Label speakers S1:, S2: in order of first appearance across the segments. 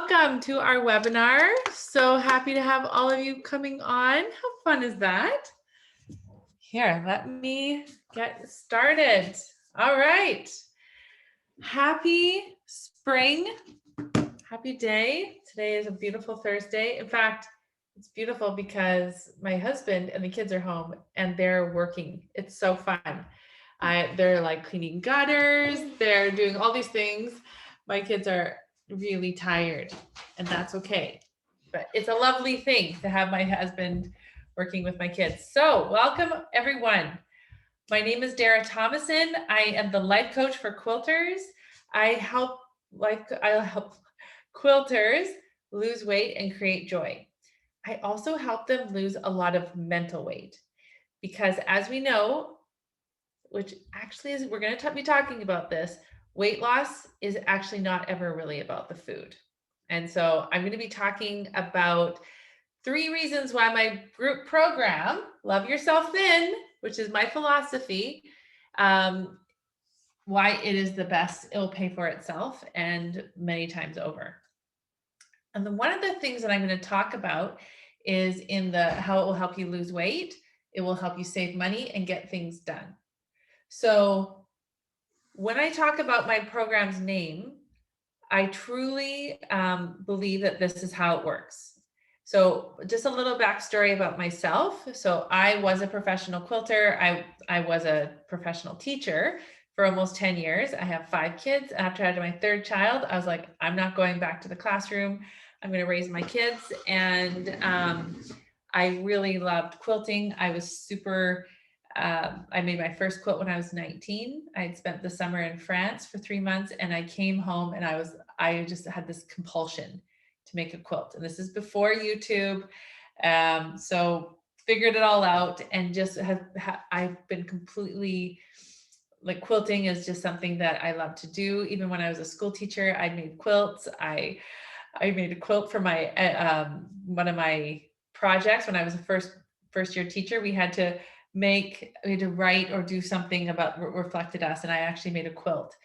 S1: welcome to our webinar. So happy to have all of you coming on. How fun is that? Here, let me get started. All right. Happy spring. Happy day. Today is a beautiful Thursday. In fact, it's beautiful because my husband and the kids are home and they're working. It's so fun. They're like cleaning gutters. They're doing all these things. My kids are really tired, and that's okay. But it's a lovely thing to have my husband working with my kids. So welcome everyone. My name is Dara Thomason. I am the life coach for quilters. I'll help quilters lose weight and create joy. I also help them lose a lot of mental weight because, as we know, which actually is, we're going to be talking about this, weight loss is actually not ever really about the food. And so I'm going to be talking about 3 reasons why my group program, Love Yourself Thin, which is my philosophy, why it is the best. It will pay for itself and many times over. And then one of the things that I'm going to talk about is how it will help you lose weight. It will help you save money and get things done. So when I talk about my program's name, I truly believe that this is how it works. So just a little backstory about myself. So I was a professional quilter. I was a professional teacher for almost 10 years. I have 5 kids. After I had my 3rd child, I was like, I'm not going back to the classroom. I'm going to raise my kids. And I really loved quilting. I was I made my first quilt when I was 19. I had spent the summer in France for 3 months, and I came home and I just had this compulsion to make a quilt. And this is before YouTube. So figured it all out and just I've been completely like, quilting is just something that I love to do. Even when I was a school teacher, I made quilts. I made a quilt for my one of my projects when I was a first year teacher. We had to write or do something about what reflected us, and I actually made a quilt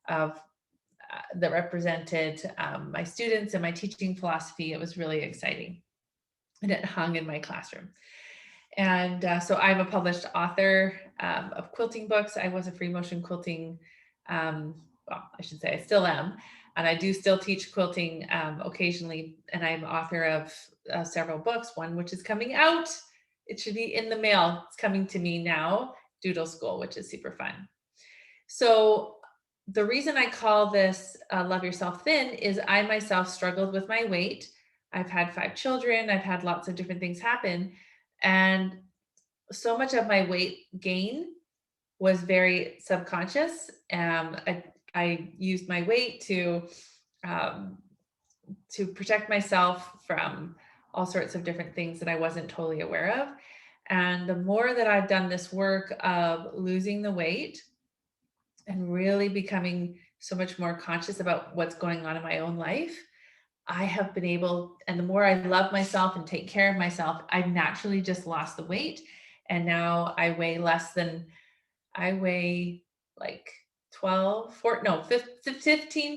S1: that represented my students and my teaching philosophy. It was really exciting, and it hung in my classroom. And so I'm a published author of quilting books. I was a free motion quilting, well, I should say I still am, and I do still teach quilting occasionally, and I'm author of several books, one which is coming out. It should be in the mail. It's coming to me now, Doodle School, which is super fun. So the reason I call this Love Yourself Thin is I myself struggled with my weight. I've had 5 children. I've had lots of different things happen. And so much of my weight gain was very subconscious. I used my weight to protect myself from all sorts of different things that I wasn't totally aware of. And the more that I've done this work of losing the weight and really becoming so much more conscious about what's going on in my own life, I have been able, and the more I love myself and take care of myself, I've naturally just lost the weight. And now I weigh like 15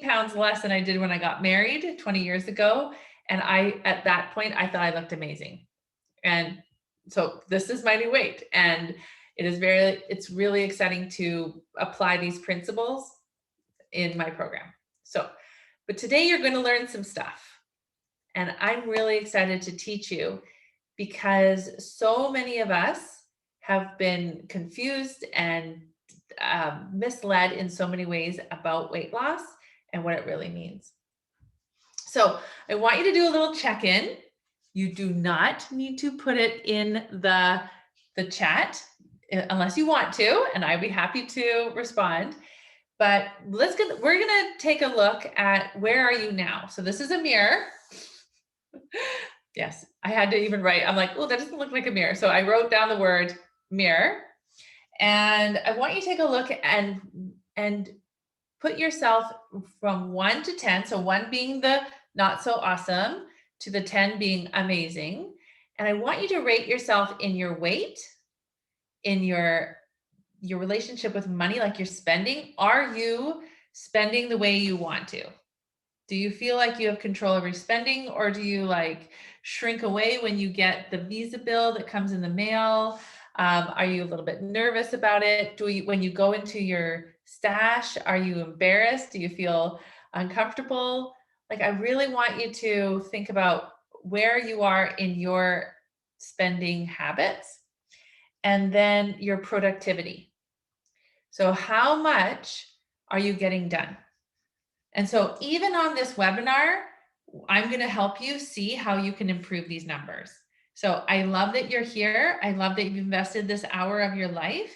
S1: pounds less than I did when I got married 20 years ago. And at that point, I thought I looked amazing. And so this is my new weight. And it's really exciting to apply these principles in my program. But today you're going to learn some stuff. And I'm really excited to teach you because so many of us have been confused and misled in so many ways about weight loss and what it really means. So I want you to do a little check-in. You do not need to put it in the chat unless you want to, and I'd be happy to respond. But we're going to take a look at where are you now. So this is a mirror. Yes, I had to even write. I'm like, oh, that doesn't look like a mirror. So I wrote down the word mirror. And I want you to take a look and put yourself from 1 to 10. So 1 being the not so awesome to the 10 being amazing. And I want you to rate yourself in your weight, in your relationship with money, like you're spending. Are you spending the way you want to? Do you feel like you have control over your spending, or do you like shrink away when you get the visa bill that comes in the mail? Are you a little bit nervous about it? When you go into your stash, are you embarrassed? Do you feel uncomfortable? Like, I really want you to think about where you are in your spending habits, and then your productivity. So how much are you getting done? And so even on this webinar, I'm going to help you see how you can improve these numbers. So I love that you're here. I love that you've invested this hour of your life.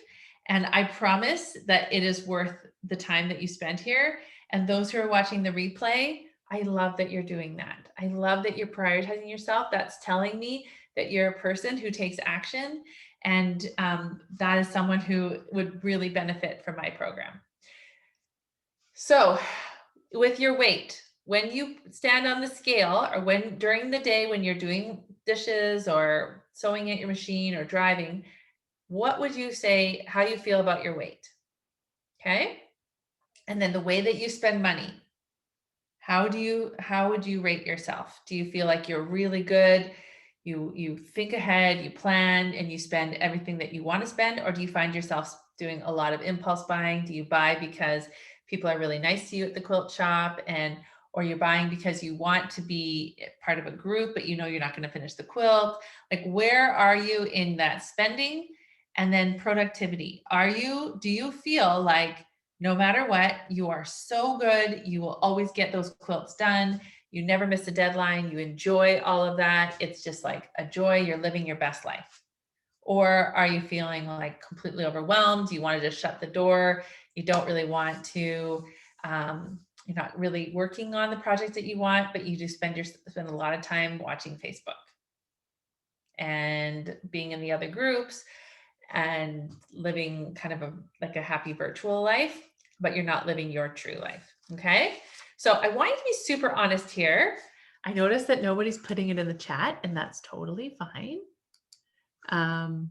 S1: And I promise that it is worth the time that you spent here. And those who are watching the replay, I love that you're doing that. I love that you're prioritizing yourself. That's telling me that you're a person who takes action. And that is someone who would really benefit from my program. So with your weight, when you stand on the scale, or when during the day when you're doing dishes or sewing at your machine or driving, what would you say, how you feel about your weight? Okay. And then the way that you spend money, how would you rate yourself? Do you feel like you're really good? You think ahead, you plan, and you spend everything that you want to spend, or do you find yourself doing a lot of impulse buying? Do you buy because people are really nice to you at the quilt shop, or you're buying because you want to be part of a group, but you know you're not going to finish the quilt? Like, where are you in that spending? And then productivity. Do you feel like no matter what, you are so good, you will always get those quilts done, you never miss a deadline, you enjoy all of that, it's just like a joy, you're living your best life? Or are you feeling like completely overwhelmed? You want to just shut the door, you don't really want to, you're not really working on the project that you want, but you do spend a lot of time watching Facebook and being in the other groups and living kind of like a happy virtual life, but you're not living your true life. Okay. So I want you to be super honest here. I noticed that nobody's putting it in the chat, and that's totally fine. And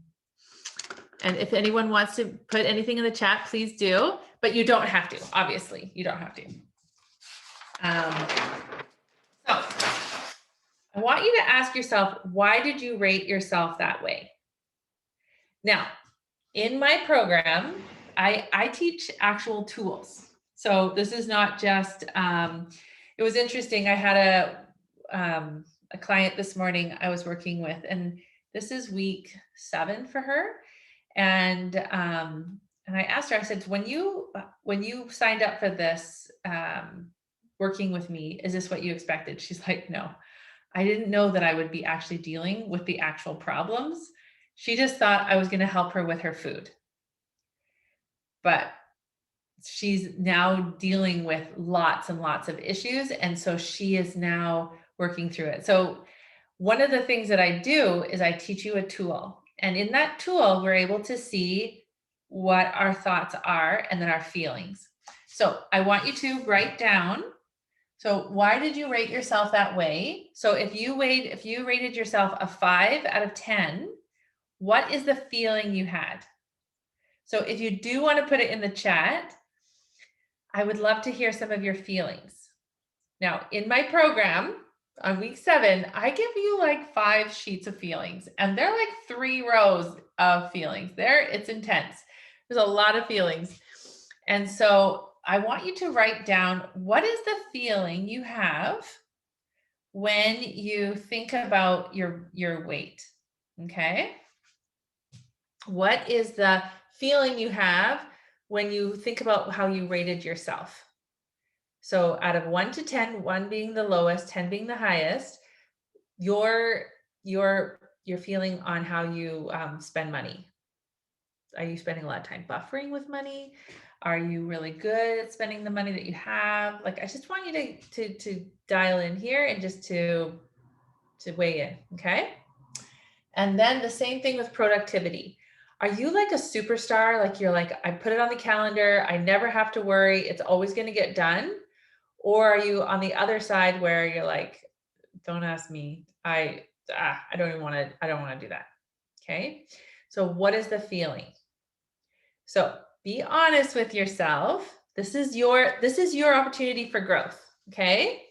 S1: if anyone wants to put anything in the chat, please do, but you don't have to, obviously, you don't have to. So I want you to ask yourself, why did you rate yourself that way? Now, in my program, I teach actual tools. So this is not just, it was interesting. I had a client this morning I was working with, and this is week 7 for her. And I asked her, I said, when you signed up for this, working with me, is this what you expected? She's like, no, I didn't know that I would be actually dealing with the actual problems. She just thought I was going to help her with her food. But she's now dealing with lots and lots of issues. And so she is now working through it. So one of the things that I do is I teach you a tool. And in that tool, we're able to see what our thoughts are and then our feelings. So I want you to write down. So why did you rate yourself that way? So if you rated yourself a 5 out of 10, what is the feeling you had? So if you do want to put it in the chat, I would love to hear some of your feelings. Now, in my program on week 7, I give you like 5 sheets of feelings, and they're like 3 rows of feelings. It's intense. There's a lot of feelings. And so I want you to write down, what is the feeling you have when you think about your weight? Okay. What is the feeling you have when you think about how you rated yourself? So out of 1 to 10, 1 being the lowest, 10 being the highest, your feeling on how you spend money. Are you spending a lot of time buffering with money? Are you really good at spending the money that you have? Like, I just want you to dial in here and just to weigh in, okay? And then the same thing with productivity. Are you like a superstar? Like, you're like, I put it on the calendar, I never have to worry, it's always going to get done? Or are you on the other side where you're like, don't ask me, I don't want to do that? Okay. So what is the feeling? So be honest with yourself. This is your opportunity for growth. Okay.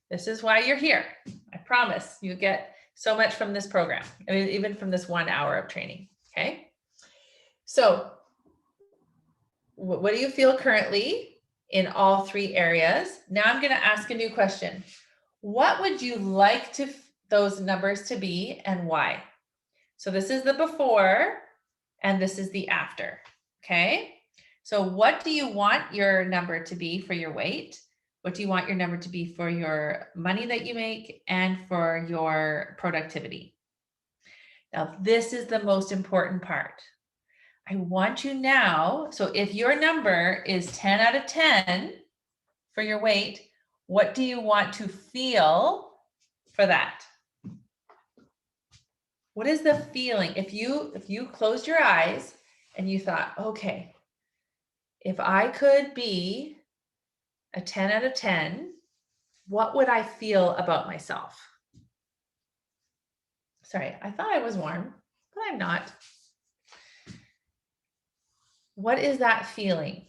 S1: This is why you're here. I promise you get so much from this program, I mean, even from this 1 hour of training. Okay. So what do you feel currently in all three areas? Now I'm going to ask a new question. What would you like those numbers to be and why? So this is the before and this is the after. Okay. So what do you want your number to be for your weight? What do you want your number to be for your money that you make and for your productivity? Now, this is the most important part. I want you now, so if your number is 10 out of 10 for your weight, what do you want to feel for that? What is the feeling? If you closed your eyes and you thought, okay, if I could be a 10 out of 10, what would I feel about myself? Sorry, I thought I was warm, but I'm not. What is that feeling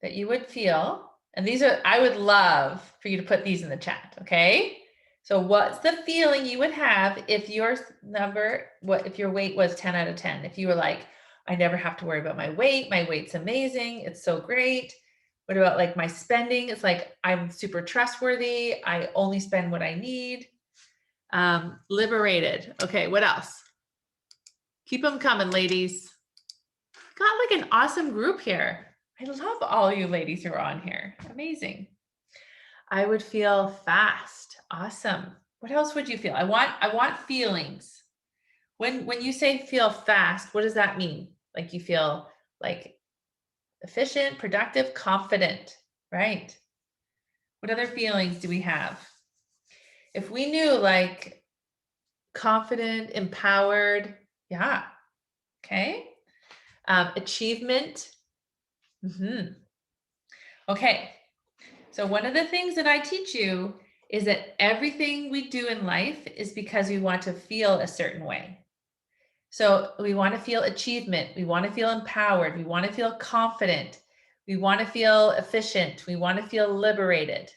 S1: that you would feel? And these are, I would love for you to put these in the chat, okay? So what's the feeling you would have if your if your weight was 10 out of 10? If you were like, I never have to worry about my weight's amazing, it's so great. What about like my spending? It's like, I'm super trustworthy, I only spend what I need. Liberated. Okay, what else? Keep them coming, ladies. Got like an awesome group here. I love all you ladies who are on here. Amazing. I would feel fast. Awesome. What else would you feel? I want feelings. When you say feel fast, what does that mean? Like you feel like efficient, productive, confident, right? What other feelings do we have? If we knew like confident, empowered, yeah. Okay. Achievement. Okay. So one of the things that I teach you is that everything we do in life is because we want to feel a certain way. So we want to feel achievement. We want to feel empowered. We want to feel confident. We want to feel efficient. We want to feel liberated.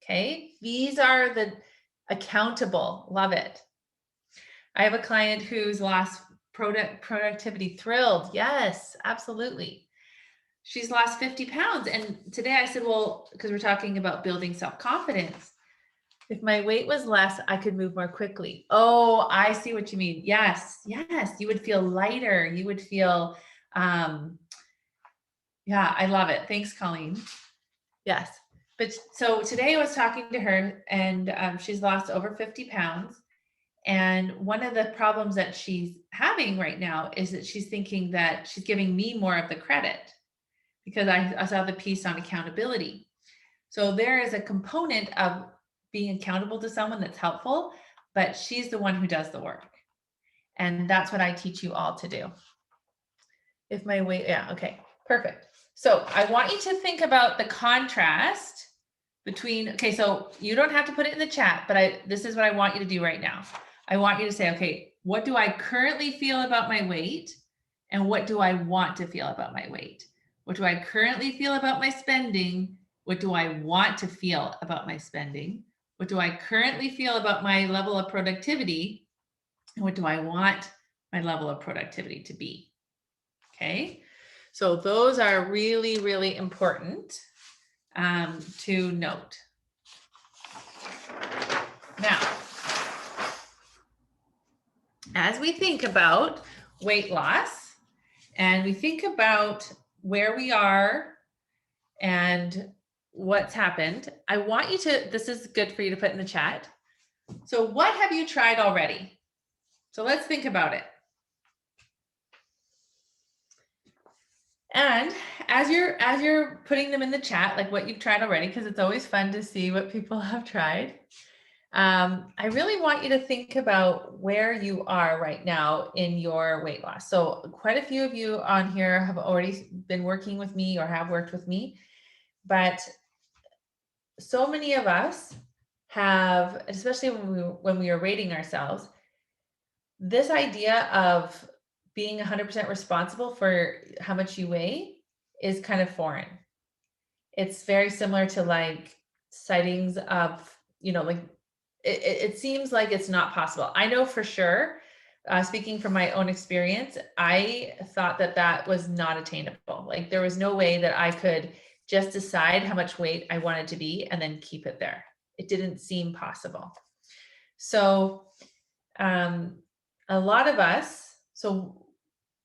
S1: Okay. These are the accountable. Love it. I have a client who's lost productivity, thrilled. Yes, absolutely. She's lost 50 pounds. And today I said, well, because we're talking about building self-confidence. If my weight was less, I could move more quickly. Oh, I see what you mean. Yes. You would feel lighter. You would feel, yeah, I love it. Thanks, Colleen. Yes. But so today I was talking to her and she's lost over 50 pounds. And one of the problems that she's having right now is that she's thinking that she's giving me more of the credit because I saw the piece on accountability. So there is a component of being accountable to someone that's helpful, but she's the one who does the work. And that's what I teach you all to do. If my weight, yeah, okay, perfect. So I want you to think about the contrast between, okay, so you don't have to put it in the chat, but this is what I want you to do right now. I want you to say, okay, what do I currently feel about my weight? And what do I want to feel about my weight? What do I currently feel about my spending? What do I want to feel about my spending? What do I currently feel about my level of productivity? And what do I want my level of productivity to be? Okay, so those are really, really important to note. Now, as we think about weight loss and we think about where we are and what's happened, I want you to, this is good for you to put in the chat. So what have you tried already? So let's think about it. And as you're putting them in the chat, like what you've tried already, because it's always fun to see what people have tried. I really want you to think about where you are right now in your weight loss. So quite a few of you on here have already been working with me or have worked with me, but so many of us have, especially when we are rating ourselves, this idea of being 100% responsible for how much you weigh is kind of foreign. It's very similar to like sightings of, like it seems like it's not possible. I know for sure, speaking from my own experience, I thought that that was not attainable. Like there was no way that I could just decide how much weight I wanted to be and then keep it there. It didn't seem possible. So a lot of us, so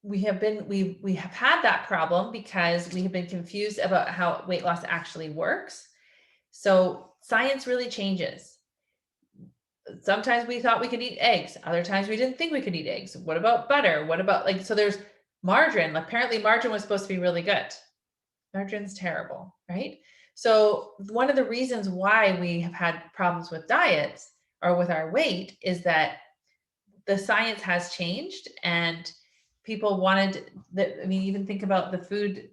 S1: we have had that problem because we have been confused about how weight loss actually works. So science really changes. Sometimes we thought we could eat eggs. Other times we didn't think we could eat eggs. What about butter? What about so there's margarine. Apparently margarine was supposed to be really good. Margarine's terrible, right? So one of the reasons why we have had problems with diets or with our weight is that the science has changed and people wanted that. I mean, even think about the food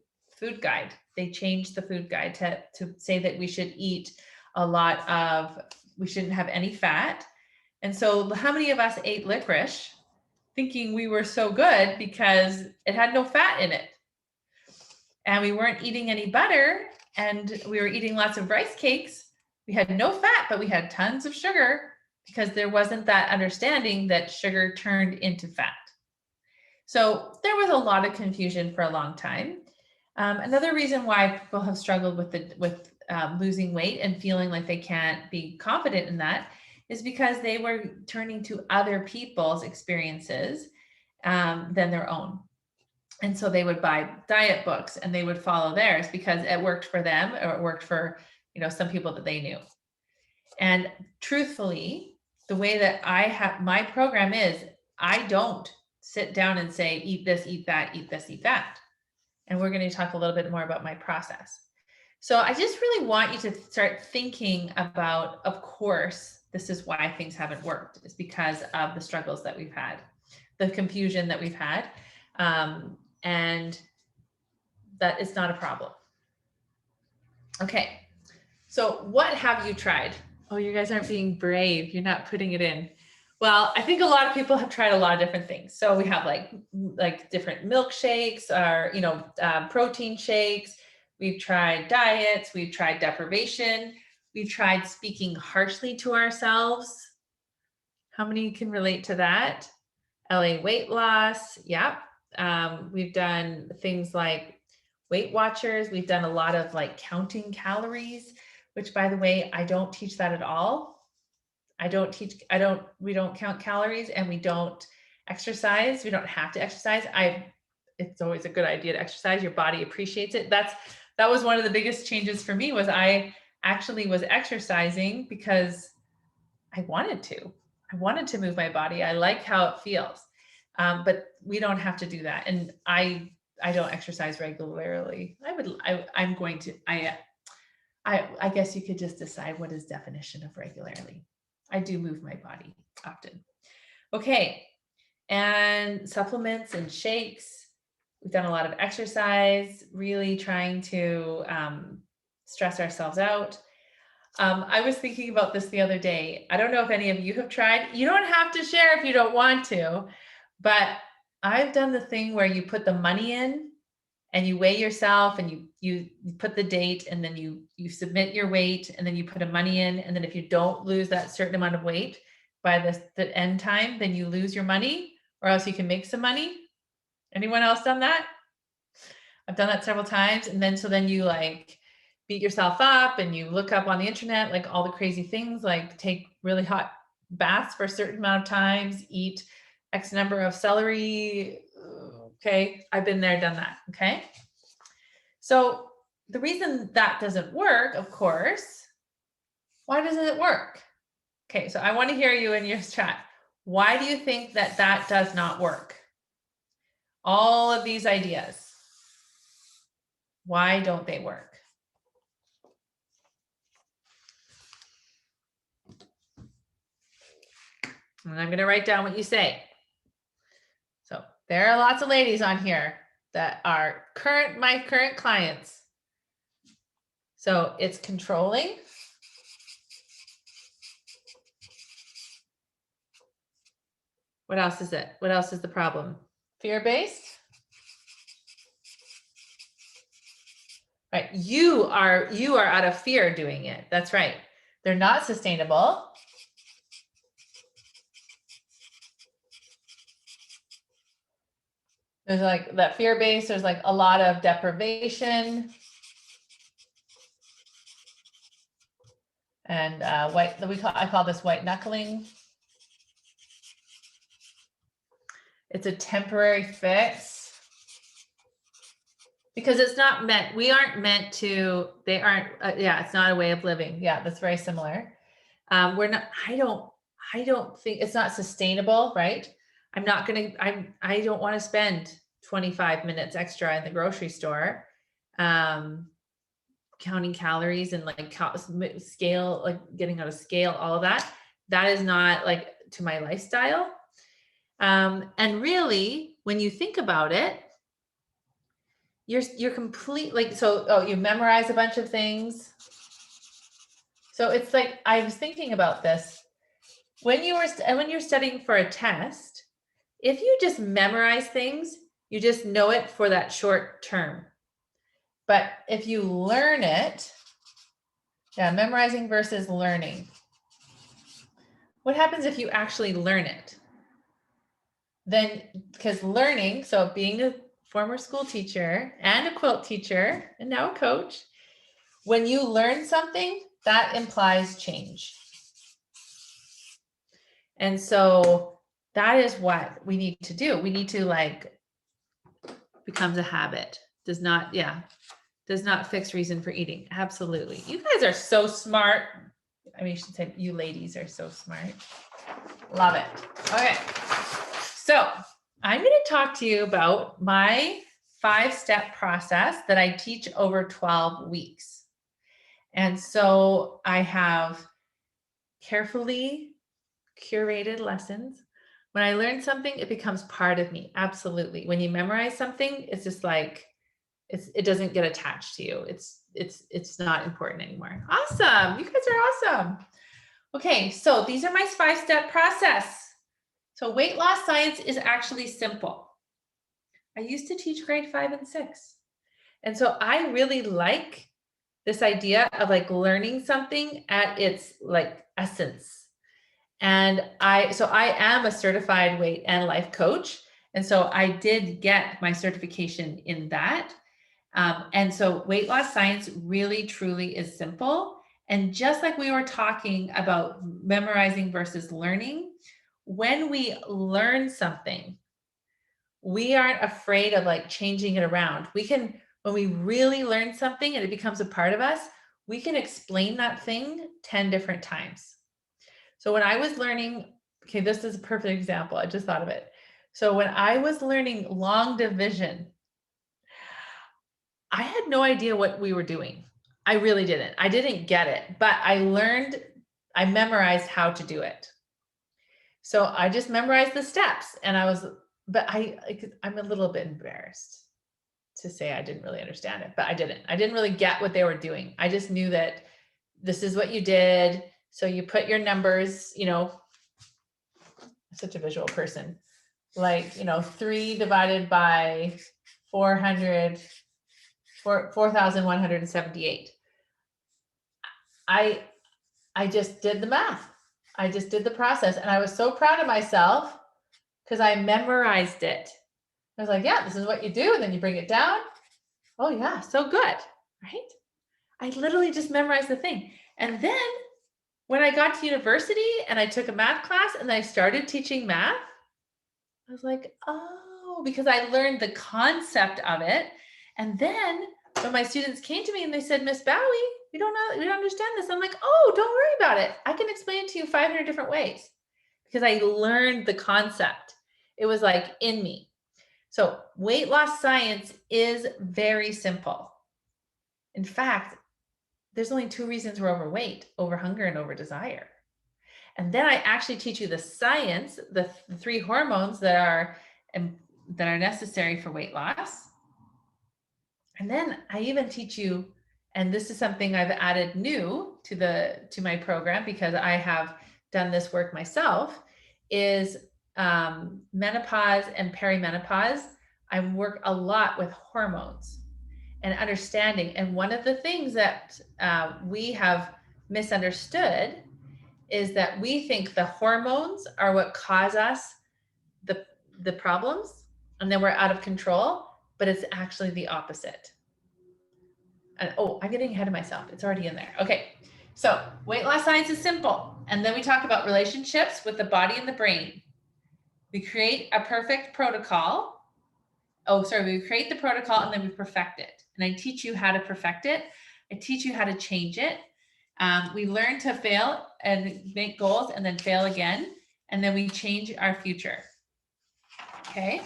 S1: guide. They changed the food guide to say that we should eat we shouldn't have any fat. And so how many of us ate licorice thinking we were so good because it had no fat in it? And we weren't eating any butter and we were eating lots of rice cakes. We had no fat, but we had tons of sugar because there wasn't that understanding that sugar turned into fat. So there was a lot of confusion for a long time. Another reason why people have struggled with losing weight and feeling like they can't be confident in that is because they were turning to other people's experiences than their own. And so they would buy diet books and they would follow theirs because it worked for them or it worked for, some people that they knew. And truthfully, the way that I have my program is I don't sit down and say, eat this, eat that, eat this, eat that. And we're going to talk a little bit more about my process. So I just really want you to start thinking about, of course, this is why things haven't worked. It's because of the struggles that we've had, the confusion that we've had, and that it's not a problem. Okay, so what have you tried? Oh, you guys aren't being brave. You're not putting it in. Well, I think a lot of people have tried a lot of different things. So we have like different milkshakes or, protein shakes. We've tried diets. We've tried deprivation. We've tried speaking harshly to ourselves. How many can relate to that? LA weight loss. Yep. We've done things like Weight Watchers. We've done a lot of counting calories, which by the way, I don't teach that at all. We don't count calories and we don't exercise. We don't have to exercise. It's always a good idea to exercise. Your body appreciates it. That was one of the biggest changes for me was I actually was exercising because I wanted to move my body. I like how it feels. But we don't have to do that. And I don't exercise regularly. I guess you could just decide what is definition of regularly. I do move my body often. Okay. And supplements and shakes. We've done a lot of exercise, really trying to stress ourselves out. I was thinking about this the other day. I don't know if any of you have tried. You don't have to share if you don't want to, but I've done the thing where you put the money in and you weigh yourself and you put the date and then you submit your weight and then you put a money in. And then if you don't lose that certain amount of weight by the end time, then you lose your money or else you can make some money. Anyone else done that? I've done that several times. And then, so then you beat yourself up and you look up on the internet, all the crazy things, take really hot baths for a certain amount of times, eat X number of celery. Okay. I've been there, done that. Okay. So the reason that doesn't work, of course, why doesn't it work? Okay. So I want to hear you in your chat. Why do you think that that does not work? All of these ideas, why don't they work? And I'm going to write down what you say. So there are lots of ladies on here that are my current clients. So it's controlling. What else is it? What else is the problem? Fear-based. right? You are out of fear doing it. That's right. They're not sustainable. There's like that fear base. There's like a lot of deprivation and I call this white knuckling. It's a temporary fix because it's not meant, we aren't meant to, they aren't, yeah, it's not a way of living. Yeah, that's very similar. We're not, I don't think it's not sustainable, right? I don't want to spend 25 minutes extra in the grocery store, counting calories and like scale, like getting out of scale, all of that. That is not like to my lifestyle. And really, when you think about it, you're complete, like, so, you memorize a bunch of things. So it's like, I was thinking about this when you're studying for a test, if you just memorize things, you just know it for that short term. But if you learn it, yeah, memorizing versus learning. What happens if you actually learn it? Then, because learning, so being a former school teacher and a quilt teacher and now a coach, when you learn something, that implies change. And so that is what we need to do. We need to, like, becomes a habit. Does not fix reason for eating. Absolutely. You guys are so smart. I mean, you should say you ladies are so smart. Love it. Okay. So I'm going to talk to you about my 5-step process that I teach over 12 weeks. And so I have carefully curated lessons. When I learn something, it becomes part of me. Absolutely. When you memorize something, it's just like, it doesn't get attached to you. It's not important anymore. Awesome. You guys are awesome. Okay. So these are my 5-step process. So weight loss science is actually simple. I used to teach grade 5 and 6. And so I really like this idea of like learning something at its like essence. And I am a certified weight and life coach. And so I did get my certification in that. And so weight loss science really, truly is simple. And just like we were talking about memorizing versus learning, when we learn something, we aren't afraid of like changing it around. When we really learn something and it becomes a part of us, we can explain that thing 10 different times. So when I was learning, okay, this is a perfect example. I just thought of it. So when I was learning long division, I had no idea what we were doing. I really didn't. I didn't get it, but I memorized how to do it. So I just memorized the steps and I'm a little bit embarrassed to say I didn't really understand it, but I didn't really get what they were doing. I just knew that this is what you did. So you put your numbers, I'm such a visual person, like, 3 divided by 4,178. I just did the math. I just did the process. And I was so proud of myself because I memorized it. I was like, yeah, this is what you do. And then you bring it down. Oh yeah, so good, right? I literally just memorized the thing. And then when I got to university and I took a math class and I started teaching math, I was like, oh, because I learned the concept of it. And then when my students came to me and they said, Miss Bowie, we don't understand this. I'm like, oh, don't worry about it. I can explain it to you 500 different ways because I learned the concept. It was like in me. So weight loss science is very simple. In fact, there's only 2 reasons we're overweight: over hunger and over desire. And then I actually teach you the science, the 3 hormones that are necessary for weight loss. And then I even teach you, and this is something I've added new to my program because I have done this work myself, is menopause and perimenopause. I work a lot with hormones. and understanding. And one of the things that we have misunderstood is that we think the hormones are what cause us the problems, and then we're out of control, but it's actually the opposite. And oh, I'm getting ahead of myself. It's already in there. Okay. So weight loss science is simple. And then we talk about relationships with the body and the brain. We create a perfect protocol. We create the protocol and then we perfect it. And I teach you how to perfect it. I teach you how to change it. We learn to fail and make goals and then fail again. And then we change our future. Okay.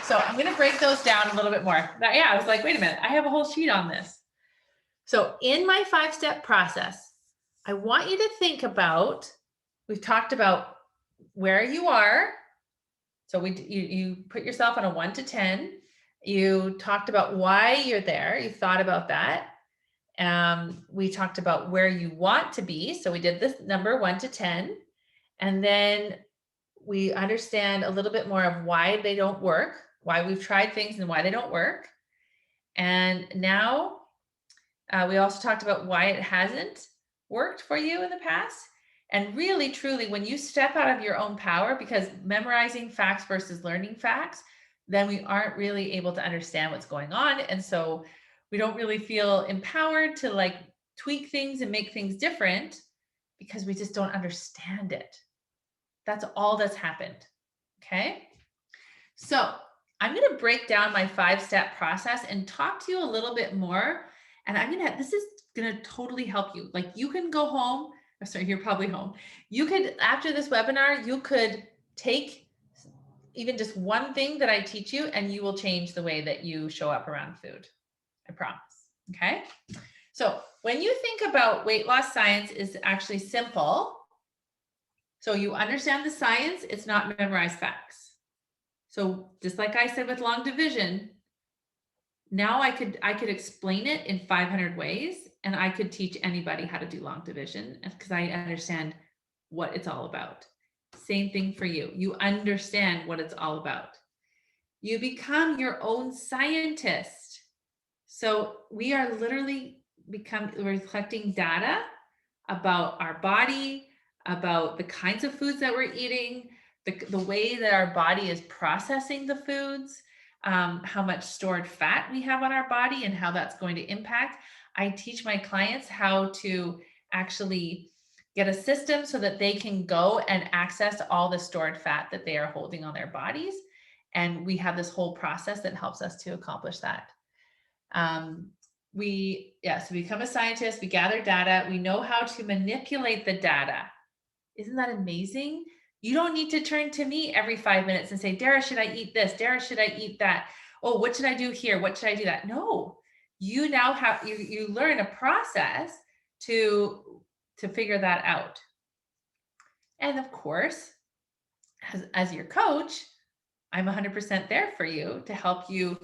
S1: So I'm going to break those down a little bit more. I was like, wait a minute, I have a whole sheet on this. So in my 5-step process, I want you to think about, we've talked about where you are. So you put yourself on a 1 to 10. You talked about why you're there. You thought about that. We talked about where you want to be. So we did this number 1 to 10. And then we understand a little bit more of why they don't work, why we've tried things and why they don't work. And now we also talked about why it hasn't worked for you in the past. And really, truly, when you step out of your own power, because memorizing facts versus learning facts, then we aren't really able to understand what's going on. And so we don't really feel empowered to like tweak things and make things different because we just don't understand it. That's all that's happened. Okay. So I'm going to break down my 5-step process and talk to you a little bit more. And this is going to totally help you. Like you can go home. Sorry, you're probably home. You could, after this webinar, you could take even just one thing that I teach you and you will change the way that you show up around food. I promise. Okay. So when you think about weight loss science is actually simple. So you understand the science, it's not memorized facts. So just like I said with long division, now I could explain it in 500 ways and I could teach anybody how to do long division because I understand what it's all about. Same thing for you. You understand what it's all about. You become your own scientist. So we are literally we're collecting data about our body, about the kinds of foods that we're eating, the way that our body is processing the foods, how much stored fat we have on our body and how that's going to impact. I teach my clients how to actually get a system so that they can go and access all the stored fat that they are holding on their bodies. And we have this whole process that helps us to accomplish that. So we become a scientist, we gather data, we know how to manipulate the data. Isn't that amazing? You don't need to turn to me every 5 minutes and say, Dara, should I eat this? Dara, should I eat that? Oh, what should I do here? What should I do that? No, you now have, you learn a process to figure that out. And of course, as your coach, I'm 100% there for you to help you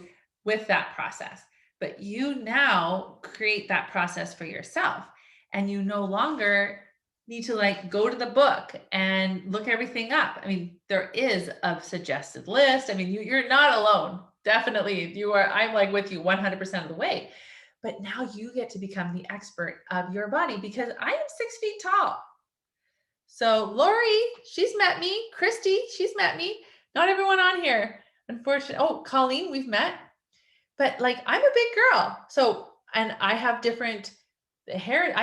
S1: with that process. But you now create that process for yourself and you no longer need to like go to the book and look everything up. I mean, there is a suggested list. I mean, you're not alone. Definitely you are. I'm like with you 100% of the way. But now you get to become the expert of your body because I am 6 feet tall. So Lori, she's met me. Christy, she's met me. Not everyone on here, unfortunately. Oh, Colleen, we've met. But like, I'm a big girl. So, and I have different I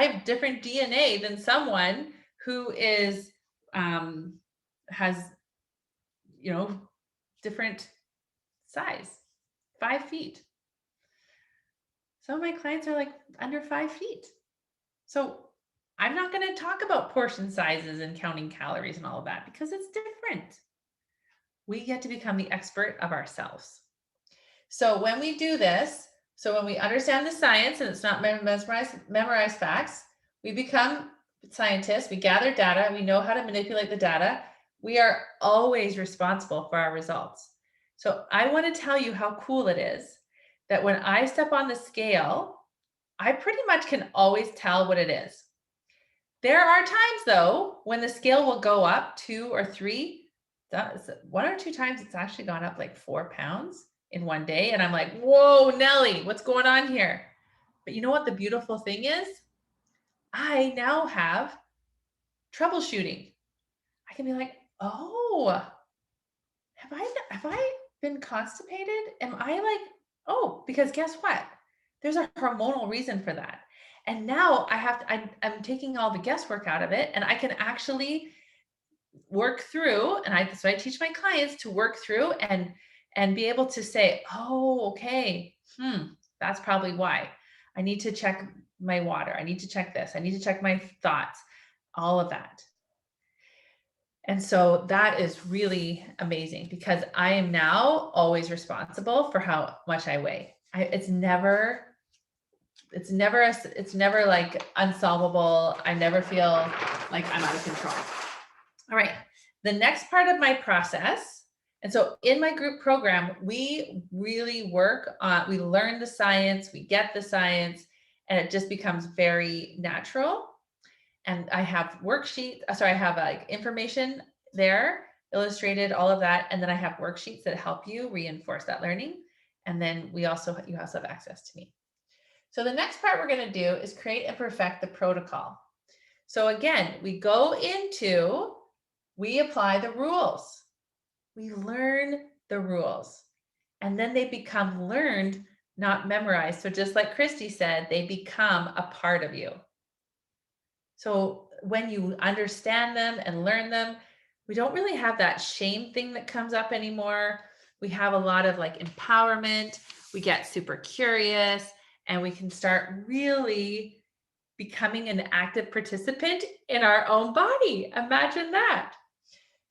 S1: have different DNA than someone who is, has, different size, 5 feet. Some of my clients are like under 5 feet. So I'm not going to talk about portion sizes and counting calories and all of that because it's different. We get to become the expert of ourselves. So when we do this, so when we understand the science and it's not memorized facts, we become scientists, we gather data, we know how to manipulate the data. We are always responsible for our results. So I want to tell you how cool it is that when I step on the scale, I pretty much can always tell what it is. There are times though, when the scale will go up 2 or 3, 1 or 2 times it's actually gone up like 4 pounds. in one day. And I'm like, whoa, Nelly, what's going on here? But you know what the beautiful thing is? I now have troubleshooting. I can be like, oh, have I been constipated? Am I like, oh, because guess what? There's a hormonal reason for that. And now I'm taking all the guesswork out of it, and I can actually work through, and so I teach my clients to work through and be able to say, oh, okay, that's probably why. I need to check my water. I need to check this. I need to check my thoughts, all of that. And so that is really amazing because I am now always responsible for how much I weigh. It's never like unsolvable. I never feel like I'm out of control. All right. The next part of my process. And so in my group program, we really work on, we learn the science, we get the science, and it just becomes very natural. And I have worksheets. I have like information there, illustrated, all of that. And then I have worksheets that help you reinforce that learning. And then you also have access to me. So the next part we're going to do is create and perfect the protocol. So again, we apply the rules. We learn the rules. And then they become learned, not memorized. So just like Christy said, they become a part of you. So when you understand them and learn them, we don't really have that shame thing that comes up anymore. We have a lot of like empowerment. We get super curious and we can start really becoming an active participant in our own body. Imagine that.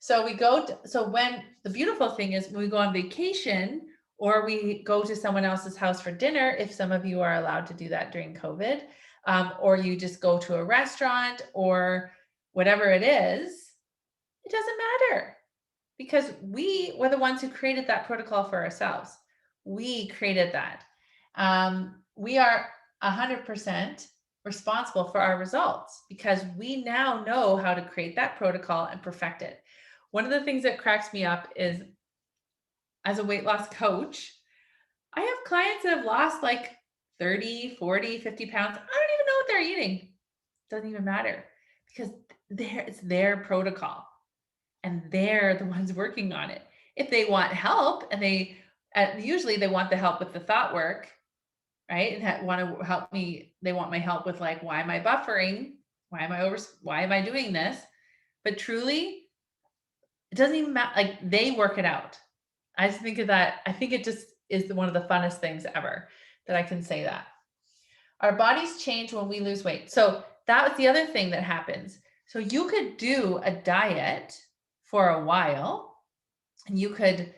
S1: So when the beautiful thing is when we go on vacation or we go to someone else's house for dinner, if some of you are allowed to do that during COVID, or you just go to a restaurant or whatever it is, it doesn't matter because we were the ones who created that protocol for ourselves. We created that. We are 100% responsible for our results because we now know how to create that protocol and perfect it. One of the things that cracks me up is as a weight loss coach, I have clients that have lost like 30, 40, 50 pounds. I don't even know what they're eating. Doesn't even matter because it's their protocol and they're the ones working on it. If they want help and usually they want the help with the thought work, right? And want to help me. They want my help with like, why am I buffering? Why am I doing this? But truly, it doesn't even matter. Like they work it out. I just think of that. I think it just is one of the funnest things ever that I can say that. Our bodies change when we lose weight. So that was the other thing that happens. So you could do a diet for a while and you could,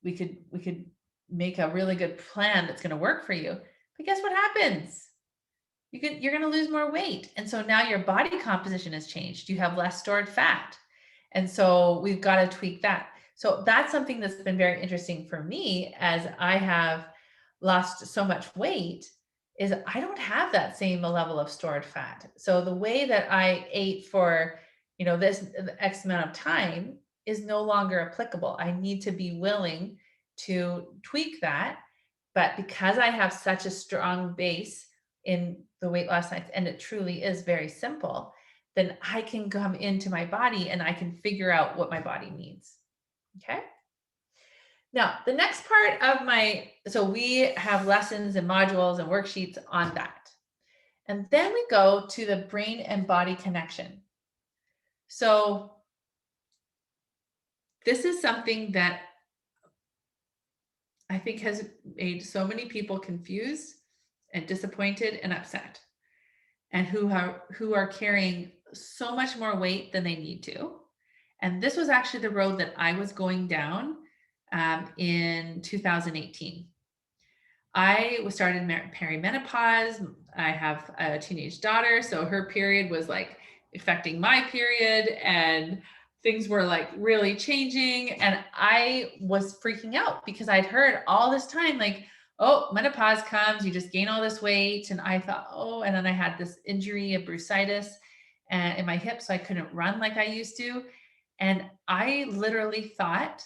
S1: we could make a really good plan that's going to work for you. But guess what happens? You're going to lose more weight. And so now your body composition has changed. You have less stored fat. And so we've got to tweak that. So that's something that's been very interesting for me as I have lost so much weight is I don't have that same level of stored fat. So the way that I ate for, this X amount of time is no longer applicable. I need to be willing to tweak that. But because I have such a strong base in the weight loss science, and it truly is very simple, then I can come into my body and I can figure out what my body needs. Okay. Now, the next part of so we have lessons and modules and worksheets on that. And then we go to the brain and body connection. So this is something that I think has made so many people confused and disappointed and upset, and who are carrying so much more weight than they need to. And this was actually the road that I was going down in 2018. I was started perimenopause. I have a teenage daughter, so her period was like affecting my period, and things were like really changing. And I was freaking out because I'd heard all this time, like, oh, menopause comes, you just gain all this weight. And I thought, oh, and then I had this injury, a bursitis in my hip, so I couldn't run like I used to. And I literally thought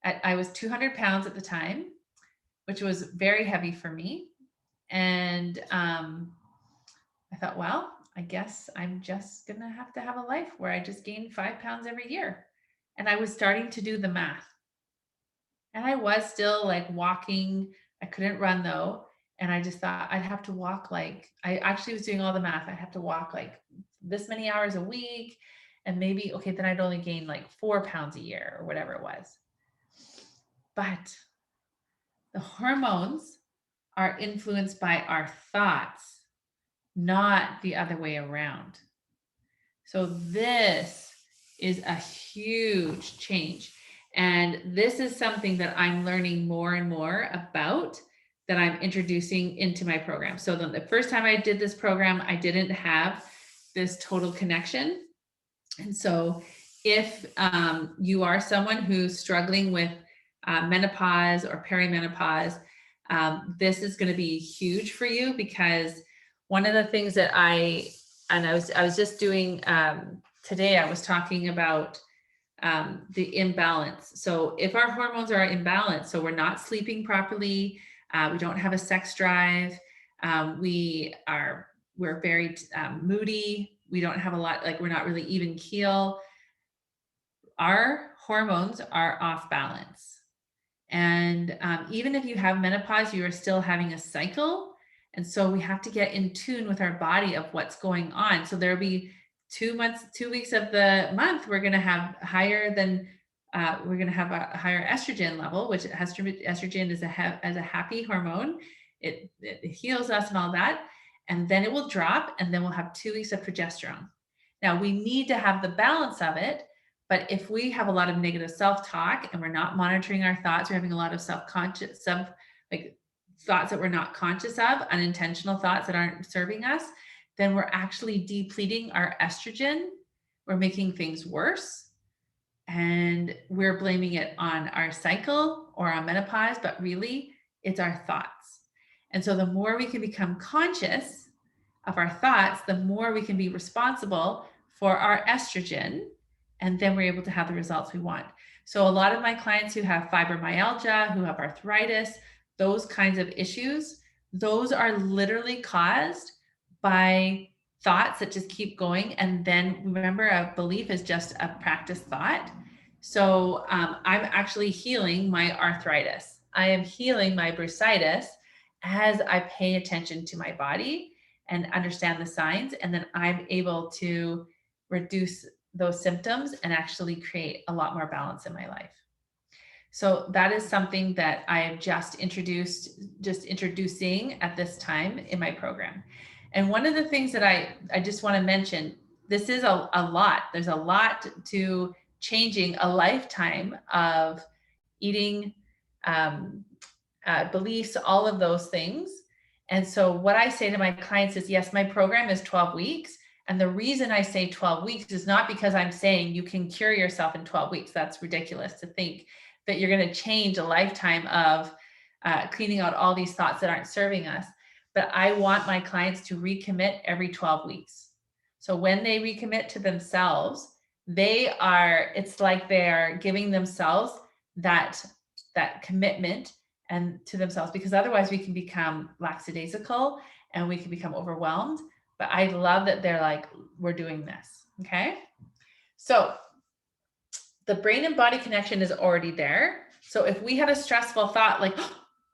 S1: I was 200 pounds at the time, which was very heavy for me. And I thought, well, I guess I'm just going to have a life where I just gain 5 pounds every year. And I was starting to do the math. And I was still like walking. I couldn't run though. And I just thought I'd have to walk like, I actually was doing all the math. I'd have to walk like this many hours a week. And maybe, okay, then I'd only gain like 4 pounds a year or whatever it was. But the hormones are influenced by our thoughts, not the other way around. So this is a huge change. And this is something that I'm learning more and more about, that I'm introducing into my program. So the first time I did this program, I didn't have this total connection. And so if you are someone who's struggling with menopause or perimenopause, this is going to be huge for you, because one of the things that I was just doing today, I was talking about the imbalance. So if our hormones are imbalanced, so we're not sleeping properly, we don't have a sex drive, we're very moody, we don't have a lot, like we're not really even keel, our hormones are off balance. And even if you have menopause, you are still having a cycle. And so we have to get in tune with our body of what's going on. So there'll be 2 weeks of the month, we're going to have higher than, we're going to have a higher estrogen level, which estrogen is as a happy hormone. It heals us and all that. And then it will drop, and then we'll have 2 weeks of progesterone. Now we need to have the balance of it. But if we have a lot of negative self-talk and we're not monitoring our thoughts, we're having a lot of subconscious, like thoughts that we're not conscious of, unintentional thoughts that aren't serving us, then we're actually depleting our estrogen. We're making things worse. And we're blaming it on our cycle or on menopause, but really it's our thoughts. And so the more we can become conscious of our thoughts, the more we can be responsible for our estrogen, and then we're able to have the results we want. So a lot of my clients who have fibromyalgia, who have arthritis, those kinds of issues, those are literally caused by thoughts that just keep going. And then remember, a belief is just a practice thought. So I'm actually healing my arthritis. I am healing my bursitis as I pay attention to my body and understand the signs. And then I'm able to reduce those symptoms and actually create a lot more balance in my life. So that is something that I have just introducing at this time in my program. And one of the things that I just want to mention, this is a lot. There's a lot to changing a lifetime of eating, beliefs, all of those things. And so what I say to my clients is, yes, my program is 12 weeks. And the reason I say 12 weeks is not because I'm saying you can cure yourself in 12 weeks. That's ridiculous to think that you're going to change a lifetime of cleaning out all these thoughts that aren't serving us. But I want my clients to recommit every 12 weeks. So when they recommit to themselves, it's like they're giving themselves that commitment and to themselves, because otherwise we can become lackadaisical and we can become overwhelmed. But I love that they're like, we're doing this. Okay. So the brain and body connection is already there. So if we had a stressful thought, like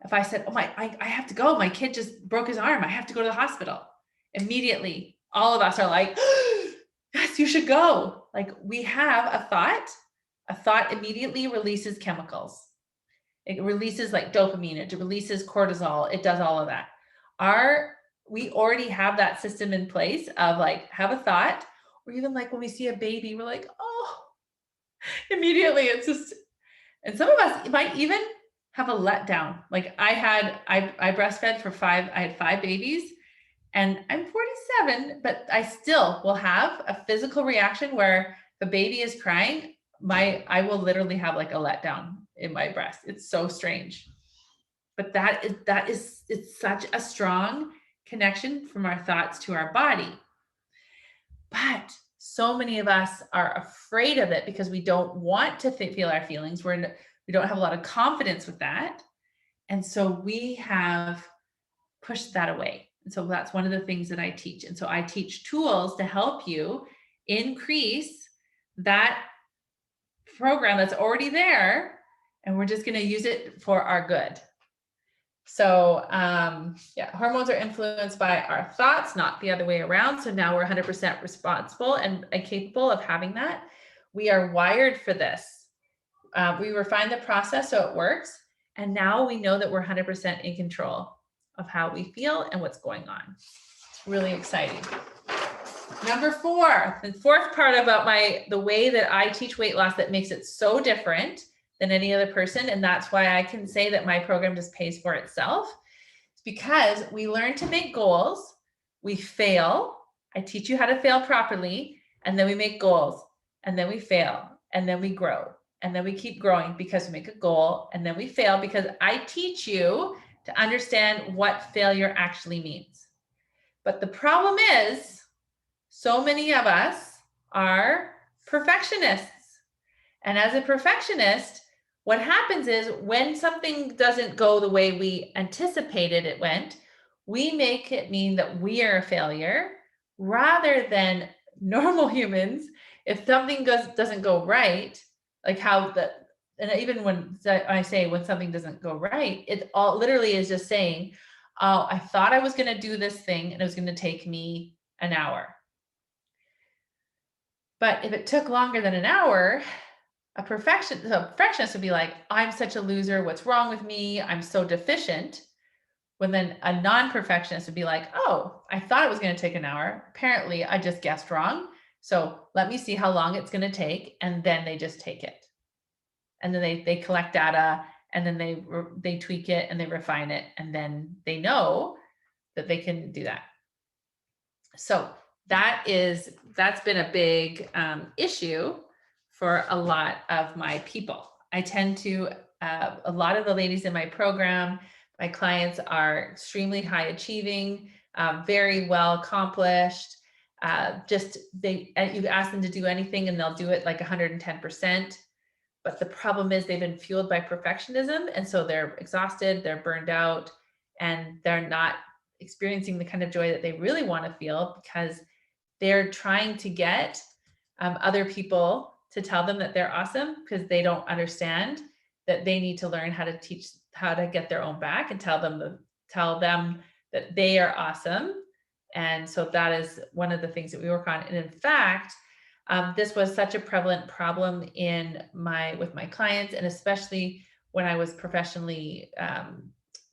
S1: if I said, oh I have to go, my kid just broke his arm, I have to go to the hospital. Immediately, all of us are like, yes, you should go. Like we have a thought immediately releases chemicals. It releases like dopamine, it releases cortisol, it does all of that. We already have that system in place of like, have a thought, or even like when we see a baby, we're like, oh, immediately it's just, and some of us might even have a letdown. Like I breastfed I had 5 babies, and I'm 47, but I still will have a physical reaction where the baby is crying. I will literally have like a letdown in my breast. It's so strange. But it's such a strong connection from our thoughts to our body. But so many of us are afraid of it because we don't want to feel our feelings. We don't have a lot of confidence with that. And so we have pushed that away. And so that's one of the things that I teach. And so I teach tools to help you increase that program that's already there. And we're just going to use it for our good. So yeah, hormones are influenced by our thoughts, not the other way around. So now we're 100% responsible and capable of having that. We are wired for this. We refine the process so it works. And now we know that we're 100% in control of how we feel and what's going on. It's really exciting. Number 4, the fourth part about the way that I teach weight loss that makes it so different than any other person, and that's why I can say that my program just pays for itself. It's because we learn to make goals, we fail, I teach you how to fail properly, and then we make goals, and then we fail, and then we grow, and then we keep growing because we make a goal, and then we fail because I teach you to understand what failure actually means. But the problem is, so many of us are perfectionists. And as a perfectionist, what happens is when something doesn't go the way we anticipated it went, we make it mean that we are a failure rather than normal humans. If something doesn't go right, like and even when I say when something doesn't go right, it all literally is just saying, oh, I thought I was going to do this thing and it was going to take me an hour. But if it took longer than an hour, a perfectionist would be like, I'm such a loser. What's wrong with me? I'm so deficient. When then a non-perfectionist would be like, oh, I thought it was going to take an hour. Apparently, I just guessed wrong. So let me see how long it's going to take. And then they just take it. And then they collect data and then they tweak it and they refine it. And then they know that they can do that. So that's been a big issue for a lot of my people. I tend to, a lot of the ladies in my program, my clients are extremely high achieving, very well accomplished. You ask them to do anything and they'll do it like 110%. But the problem is they've been fueled by perfectionism. And so they're exhausted, they're burned out, and they're not experiencing the kind of joy that they really want to feel because they're trying to get other people to tell them that they're awesome because they don't understand that they need to learn how to get their own back and tell them that they are awesome. And so that is one of the things that we work on. And in fact, this was such a prevalent problem with my clients, and especially when I was professionally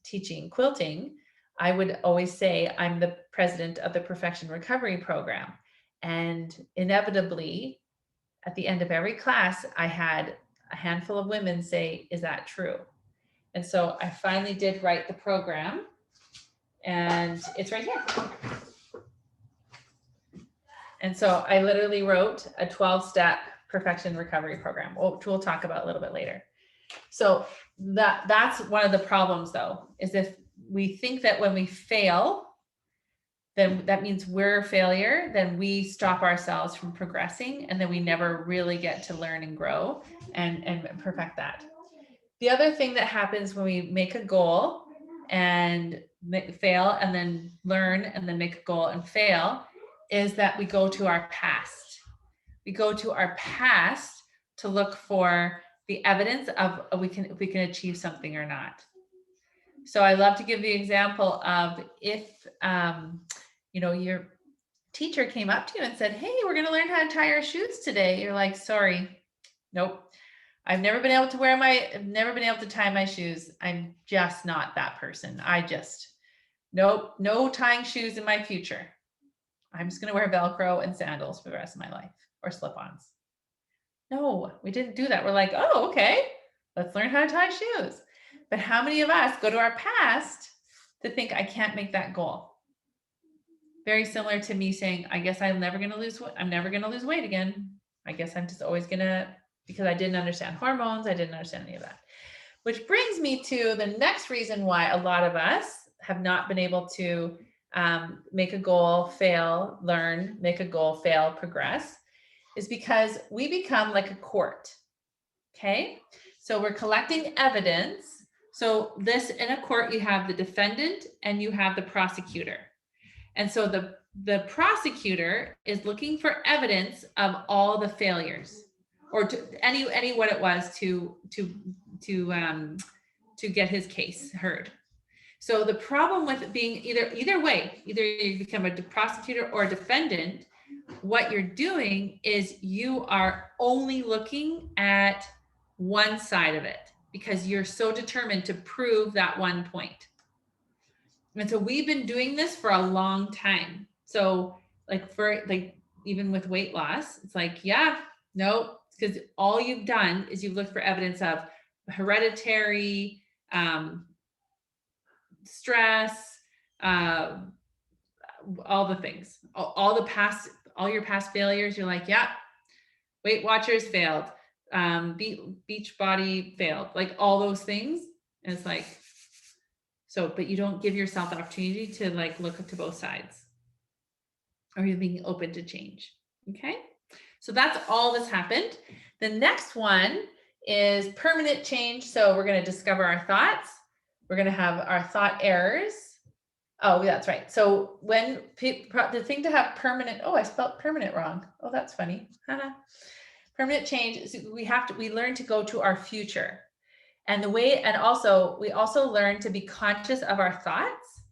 S1: teaching quilting. I would always say I'm the president of the Perfection Recovery Program. And inevitably, at the end of every class, I had a handful of women say, is that true? And so I finally did write the program, and it's right here. And so I literally wrote a 12-step perfection recovery program, which we'll talk about a little bit later. So that's one of the problems, though, is if we think that when we fail, then that means we're a failure, then we stop ourselves from progressing, and then we never really get to learn and grow and perfect that. The other thing that happens when we make a goal and fail and then learn and then make a goal and fail is that we go to our past. We go to our past to look for the evidence of if we can achieve something or not. So I love to give the example of if your teacher came up to you and said, hey, we're going to learn how to tie our shoes today. You're like, sorry, nope. I've never been able to tie my shoes. I'm just not that person. Nope, no tying shoes in my future. I'm just going to wear Velcro and sandals for the rest of my life, or slip-ons. No, we didn't do that. We're like, oh, okay, let's learn how to tie shoes. But how many of us go to our past to think I can't make that goal? Very similar to me saying, I guess I'm never going to lose weight again. I guess I'm just always going to, because I didn't understand hormones. I didn't understand any of that. Which brings me to the next reason why a lot of us have not been able to make a goal, fail, learn, make a goal, fail, progress, is because we become like a court. Okay. So we're collecting evidence. So this, in a court, you have the defendant and you have the prosecutor. And so the prosecutor is looking for evidence of all the failures, or any what it was to get his case heard. So the problem with being either way, either you become a prosecutor or a defendant, what you're doing is you are only looking at one side of it because you're so determined to prove that one point. And so we've been doing this for a long time. So even with weight loss, it's like, yeah, no, because all you've done is you've looked for evidence of hereditary, stress, all the things, all your past failures. You're like, yeah, Weight Watchers failed, Beach Body failed, like all those things. And it's like, so, but you don't give yourself the opportunity to like look to both sides, or you're being open to change. Okay. So that's all that's happened. The next one is permanent change. So we're going to discover our thoughts. We're going to have our thought errors. Oh, that's right. So when the thing to have permanent, oh, I spelled permanent wrong. Oh, that's funny. Permanent change is we learn to go to our future. And we also learn to be conscious of our thoughts.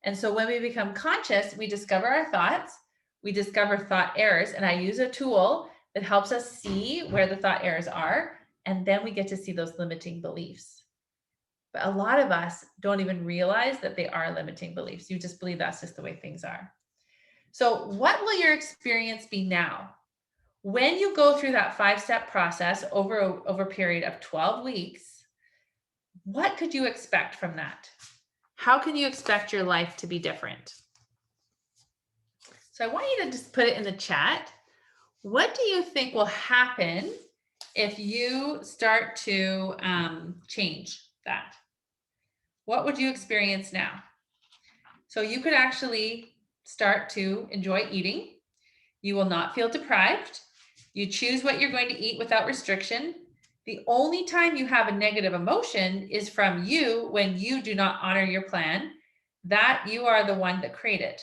S1: And so when we become conscious, we discover our thoughts, we discover thought errors, and I use a tool that helps us see where the thought errors are. And then we get to see those limiting beliefs. But a lot of us don't even realize that they are limiting beliefs. You just believe that's just the way things are. So what will your experience be now? When you go through that 5-step process over a period of 12 weeks, what could you expect from that? How can you expect your life to be different? So I want you to just put it in the chat. What do you think will happen if you start to change that? What would you experience now? So you could actually start to enjoy eating. You will not feel deprived. You choose what you're going to eat without restriction. The only time you have a negative emotion is from you when you do not honor your plan, that you are the one that created.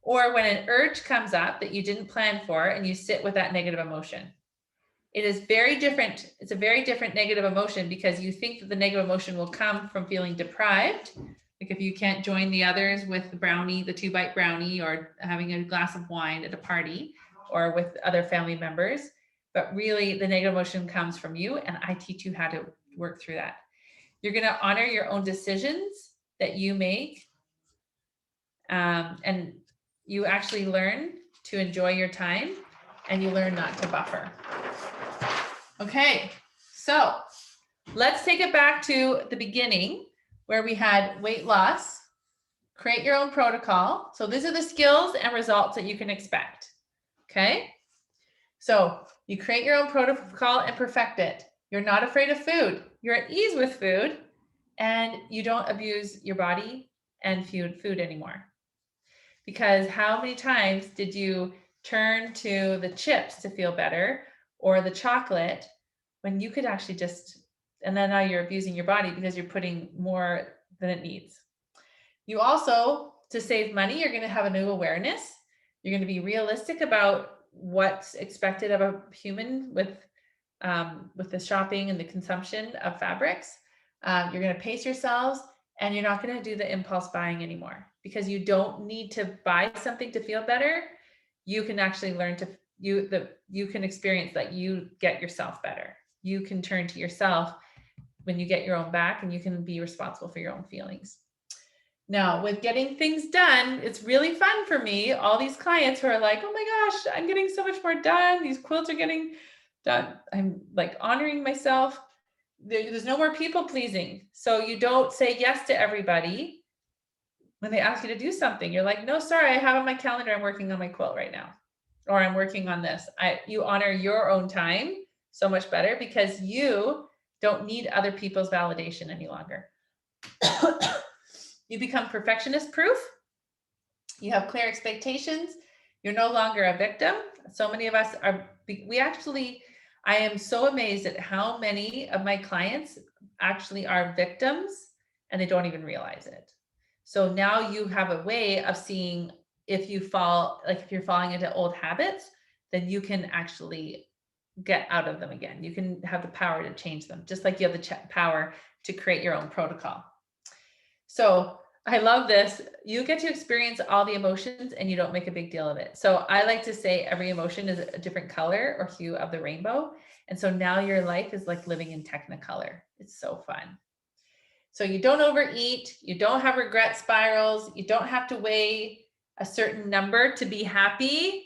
S1: Or when an urge comes up that you didn't plan for and you sit with that negative emotion. It is very different. It's a very different negative emotion because you think that the negative emotion will come from feeling deprived. Like if you can't join the others with the brownie, the 2-bite brownie, or having a glass of wine at a party or with other family members. But really the negative emotion comes from you, and I teach you how to work through that. You're going to honor your own decisions that you make. And you actually learn to enjoy your time, and you learn not to buffer. Okay, so let's take it back to the beginning where we had weight loss, create your own protocol. So these are the skills and results that you can expect. Okay, so you create your own protocol and perfect it. You're not afraid of food. You're at ease with food, and you don't abuse your body and food anymore. Because how many times did you turn to the chips to feel better or the chocolate when you could actually and then now you're abusing your body because you're putting more than it needs. You also, to save money, you're going to have a new awareness. You're going to be realistic about what's expected of a human with the shopping and the consumption of fabrics. You're going to pace yourselves, and you're not going to do the impulse buying anymore because you don't need to buy something to feel better. You can actually learn you can experience that you get yourself better. You can turn to yourself when you get your own back, and you can be responsible for your own feelings. Now, with getting things done, it's really fun for me. All these clients who are like, oh my gosh, I'm getting so much more done. These quilts are getting done. I'm like honoring myself. There's no more people pleasing. So you don't say yes to everybody when they ask you to do something. You're like, no, sorry, I have on my calendar, I'm working on my quilt right now, or I'm working on this. You honor your own time so much better because you don't need other people's validation any longer. You become perfectionist proof. You have clear expectations. You're no longer a victim. So many of us are, I am so amazed at how many of my clients actually are victims and they don't even realize it. So now you have a way of seeing if you fall, like if you're falling into old habits, then you can actually get out of them again. You can have the power to change them, just like you have the power to create your own protocol. So I love this. You get to experience all the emotions and you don't make a big deal of it. So I like to say every emotion is a different color or hue of the rainbow. And so now your life is like living in Technicolor. It's so fun. So you don't overeat, you don't have regret spirals, you don't have to weigh a certain number to be happy.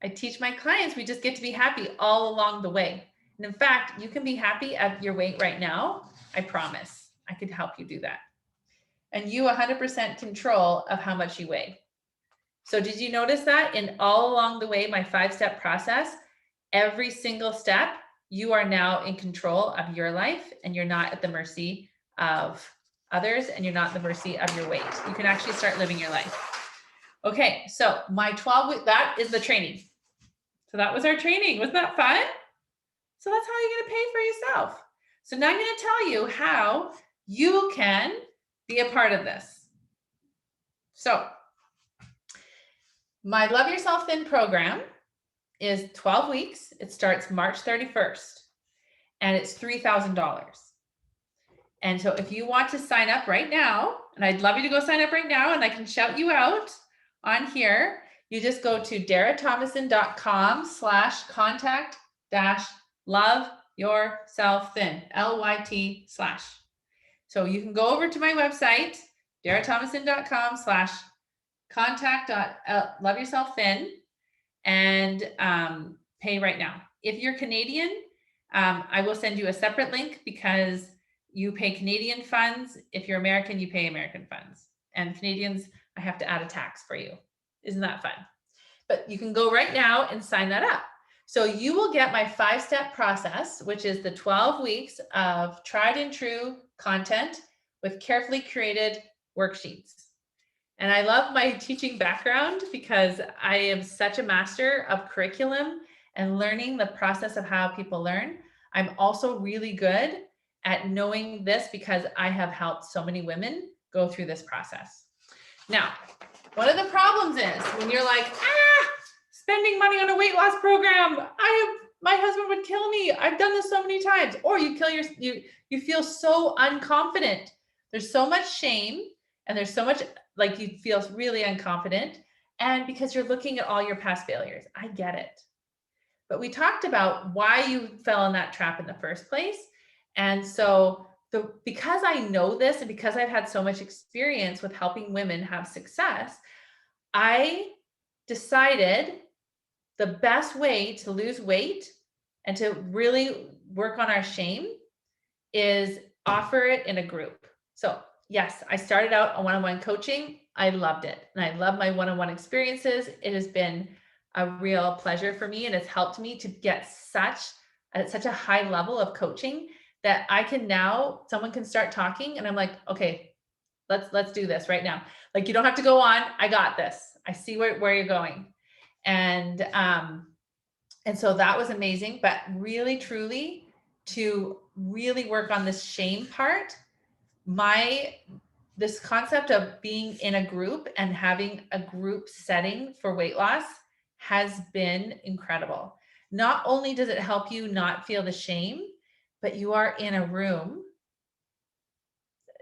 S1: I teach my clients, we just get to be happy all along the way. And in fact, you can be happy at your weight right now. I promise I could help you do that. And you 100% control of how much you weigh. So did you notice that in all along the way, my 5-step process, every single step, you are now in control of your life and you're not at the mercy of others and you're not at the mercy of your weight. You can actually start living your life. Okay, so my 12-week, that is the training. So that was our training. Wasn't that fun? So that's how you're going to pay for yourself. So now I'm going to tell you how you can be a part of this. So my Love Yourself Thin program is 12 weeks. It starts March 31st and it's $3,000. And so if you want to sign up right now, and I'd love you to go sign up right now and I can shout you out on here, you just go to darathomason.com/contact-love-yourself-thin, LYT/. So you can go over to my website, darathomason.com/contact-love-yourself-thin and pay right now. If you're Canadian, I will send you a separate link because you pay Canadian funds. If you're American, you pay American funds. And Canadians, I have to add a tax for you. Isn't that fun? But you can go right now and sign that up. So you will get my 5-step process, which is the 12 weeks of tried and true content with carefully curated worksheets. And I love my teaching background because I am such a master of curriculum and learning the process of how people learn. I'm also really good at knowing this because I have helped so many women go through this process. Now, one of the problems is when you're like, spending money on a weight loss program, my husband would kill me. I've done this so many times. Or you feel so unconfident. There's so much shame and there's so much like you feel really unconfident. And because you're looking at all your past failures, I get it. But we talked about why you fell in that trap in the first place. And so because I know this and because I've had so much experience with helping women have success, I decided the best way to lose weight and to really work on our shame is offer it in a group. So yes, I started out on one-on-one coaching. I loved it. And I love my one-on-one experiences. It has been a real pleasure for me. And it's helped me to get at such a high level of coaching that I can now, someone can start talking and I'm like, okay, let's do this right now. Like, you don't have to go on. I got this. I see where you're going. And so that was amazing, but really, truly to really work on this shame part, this concept of being in a group and having a group setting for weight loss has been incredible. Not only does it help you not feel the shame, but you are in a room,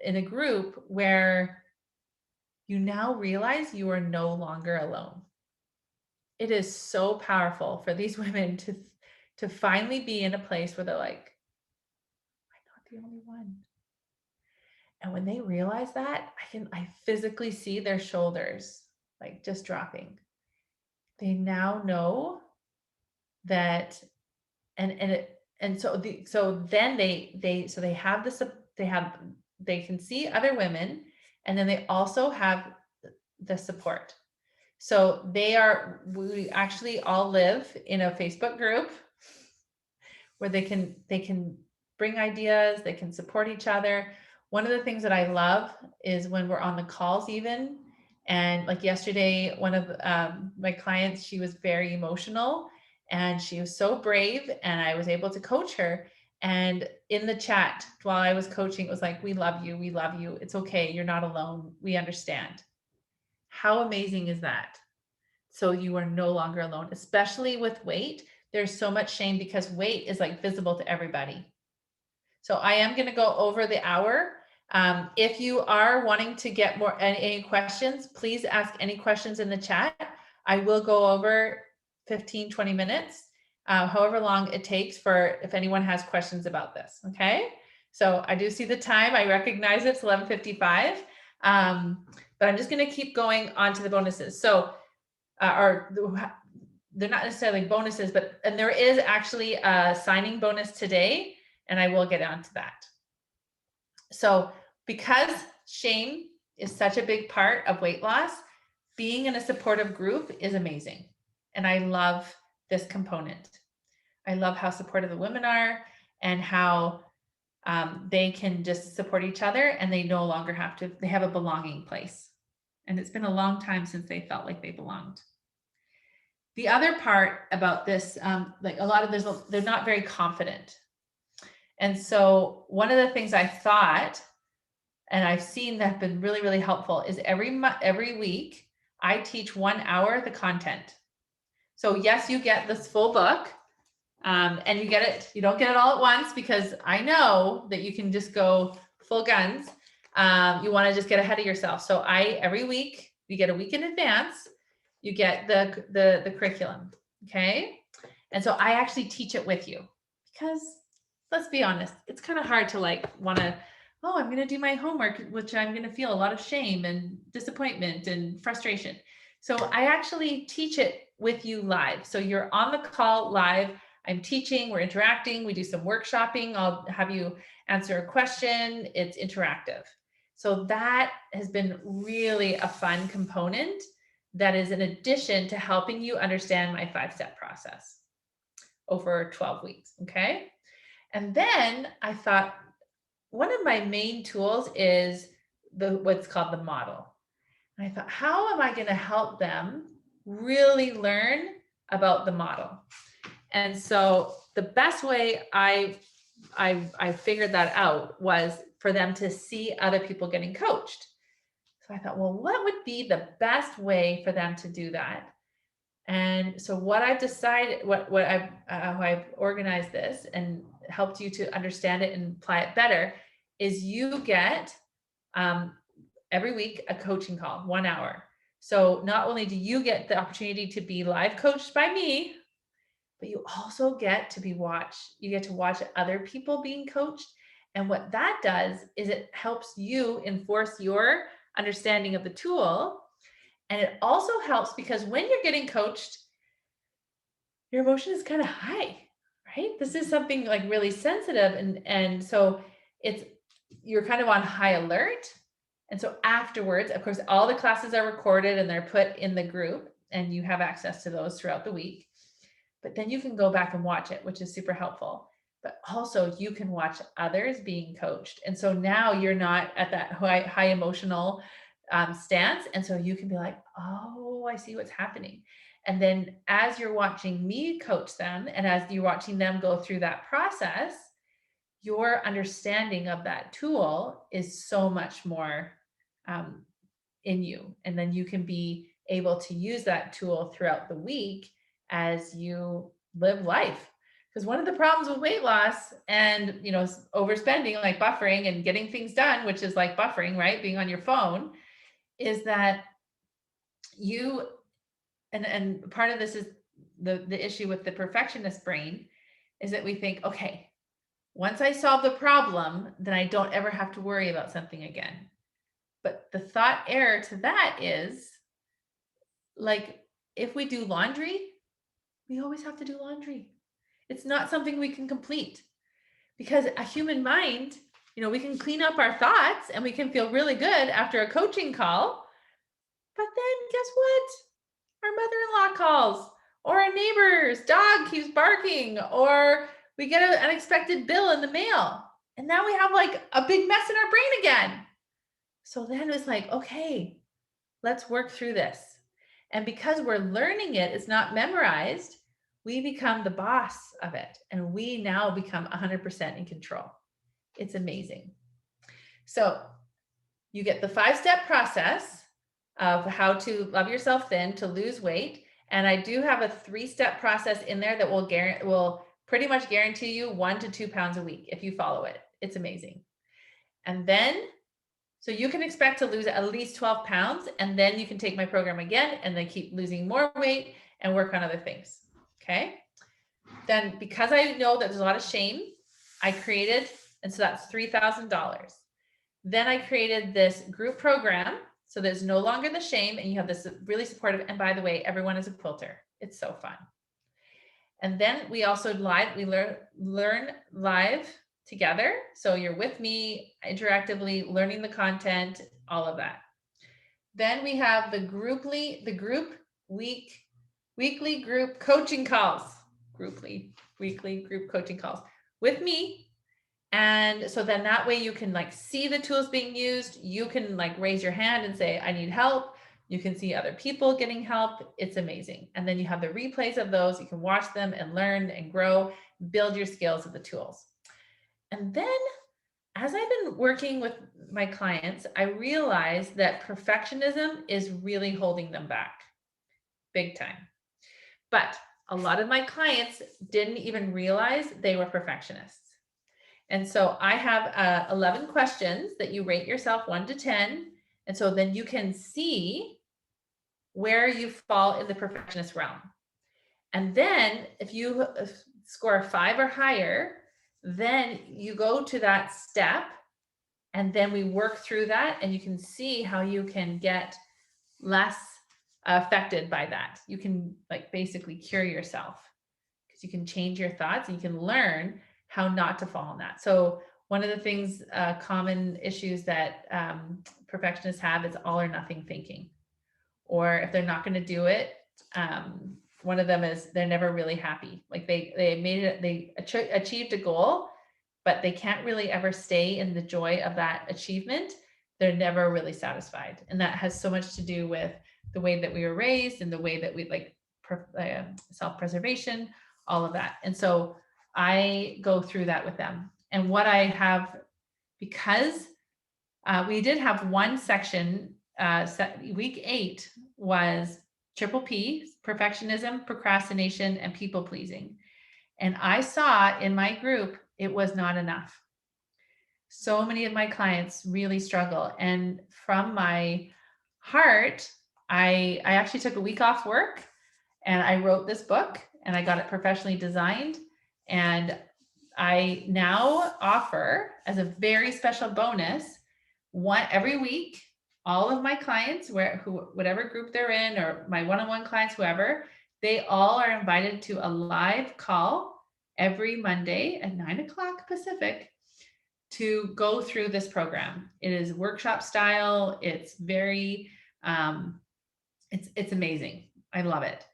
S1: in a group where you now realize you are no longer alone. It is so powerful for these women to finally be in a place where they're like, I'm not the only one. And when they realize that, I physically see their shoulders like just dropping. They now know that, so then they have this, they can see other women, and then they also have the support. So we actually all live in a Facebook group where they can bring ideas, they can support each other. One of the things that I love is when we're on the calls even, and like yesterday, one of my clients, she was very emotional And she was so brave, and I was able to coach her. And in the chat while I was coaching, it was like, we love you. We love you. It's okay. You're not alone. We understand. How amazing is that? So you are no longer alone, especially with weight. There's so much shame because weight is like visible to everybody. So I am going to go over the hour. If you are wanting to get more any questions, please ask any questions in the chat. I will go over 15, 20 minutes, however long it takes for if anyone has questions about this. Okay. So I do see the time. I recognize it's 11:55. But I'm just going to keep going on to the bonuses. So, they're not necessarily bonuses, and there is actually a signing bonus today, and I will get onto that. So because shame is such a big part of weight loss, being in a supportive group is amazing. And I love this component. I love how supportive the women are and how they can just support each other, and they no longer have to, they have a belonging place. And it's been a long time since they felt like they belonged. The other part about this, like a lot of this, they're not very confident. And so one of the things I thought, and I've seen that have been really, really helpful, is every week I teach 1 hour the content. So yes, you get this full book, and you get it. You don't get it all at once, because I know that you can just go full guns. You want to just get ahead of yourself. So every week, you get a week in advance, you get the curriculum. Okay. And so I actually teach it with you, because let's be honest, it's kind of hard to want to, oh, I'm going to do my homework, which I'm going to feel a lot of shame and disappointment and frustration. So I actually teach it with you live. So you're on the call live. I'm teaching, we're interacting, we do some workshopping. I'll have you answer a question. It's interactive. So that has been really a fun component that is in addition to helping you understand my 5-step process over 12 weeks. Okay. And then I thought one of my main tools is what's called the model. And I thought, how am I going to help them really learn about the model? And so the best way I figured that out was for them to see other people getting coached. So I thought, well, what would be the best way for them to do that? And so what I've decided, how I've organized this and helped you to understand it and apply it better, is you get every week a coaching call, 1 hour. So not only do you get the opportunity to be live coached by me, but you also get to you get to watch other people being coached. And what that does is it helps you enforce your understanding of the tool. And it also helps because when you're getting coached, your emotion is kind of high, right? This is something like really sensitive. And so you're kind of on high alert. And so afterwards, of course, all the classes are recorded and they're put in the group, and you have access to those throughout the week. But then you can go back and watch it, which is super helpful. But also you can watch others being coached. And so now you're not at that high emotional stance. And so you can be like, oh, I see what's happening. And then as you're watching me coach them, and as you're watching them go through that process, your understanding of that tool is so much more in you. And then you can be able to use that tool throughout the week as you live life. Because one of the problems with weight loss and, overspending, like buffering and getting things done, which is like buffering, right? Being on your phone, is that and part of this is the issue with the perfectionist brain, is that we think, okay, once I solve the problem, then I don't ever have to worry about something again. But the thought error to that is, like, if we do laundry, we always have to do laundry. It's not something we can complete, because a human mind, we can clean up our thoughts and we can feel really good after a coaching call. But then guess what? Our mother-in-law calls, or a neighbor's dog keeps barking, or we get an unexpected bill in the mail. And now we have like a big mess in our brain again. So then it's like, okay, let's work through this. And because we're learning it, it's not memorized, we become the boss of it, and we now become 100% in control. It's amazing. So you get the 5-step process of how to love yourself thin, to lose weight. And I do have a 3-step process in there that will pretty much guarantee you 1 to 2 pounds a week if you follow it. It's amazing. And then, so you can expect to lose at least 12 pounds, and then you can take my program again and then keep losing more weight and work on other things. Okay. Then, because I know that there's a lot of shame, I created, and so that's $3,000. Then I created this group program. So there's no longer the shame, and you have this really supportive. And by the way, everyone is a quilter. It's so fun. And then we also learn live together. So you're with me interactively, learning the content, all of that. Then we have the weekly group coaching calls, weekly group coaching calls with me. And so then that way you can like see the tools being used. You can like raise your hand and say, I need help. You can see other people getting help. It's amazing. And then you have the replays of those. You can watch them and learn and grow, build your skills with the tools. And then as I've been working with my clients, I realized that perfectionism is really holding them back big time. But a lot of my clients didn't even realize they were perfectionists. And so I have 11 questions that you rate yourself 1 to 10. And so then you can see where you fall in the perfectionist realm. And then if you score a 5 or higher, then you go to that step, and then we work through that, and you can see how you can get less affected by that. You can like basically cure yourself, because you can change your thoughts and you can learn how not to fall in that. So one of the things, common issues that perfectionists have is all or nothing thinking. Or if they're not going to do it, one of them is they're never really happy. Like they made it, they achieved a goal, but they can't really ever stay in the joy of that achievement. They're never really satisfied. And that has so much to do with the way that we were raised and the way that we like self-preservation, all of that. And so I go through that with them. And what I have, because we did have one section, week 8 was triple P, perfectionism, procrastination, and people pleasing. And I saw in my group, it was not enough. So many of my clients really struggle. And from my heart, I actually took a week off work and I wrote this book and I got it professionally designed. And I now offer as a very special bonus every week, all of my clients, whatever group they're in, or my one-on-one clients, whoever, they all are invited to a live call every Monday at 9:00 Pacific to go through this program. It is workshop style. It's very, it's amazing. I love it.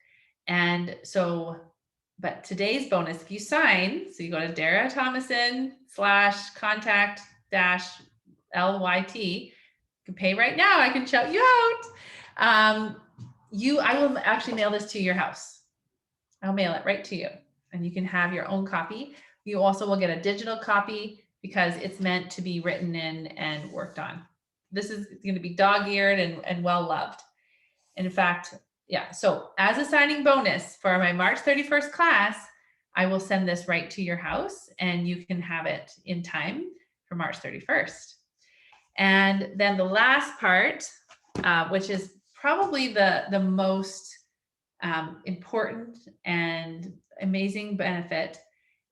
S1: And so, but today's bonus, if you sign, so you go to DaraThomason/contact-LYT, you can pay right now. I can shout you out. I will actually mail this to your house. I'll mail it right to you, and you can have your own copy. You also will get a digital copy because it's meant to be written in and worked on. This is going to be dog-eared and well-loved. And in fact, yeah, so as a signing bonus for my March 31st class, I will send this right to your house and you can have it in time for March 31st. And then the last part, which is probably the most important and amazing benefit,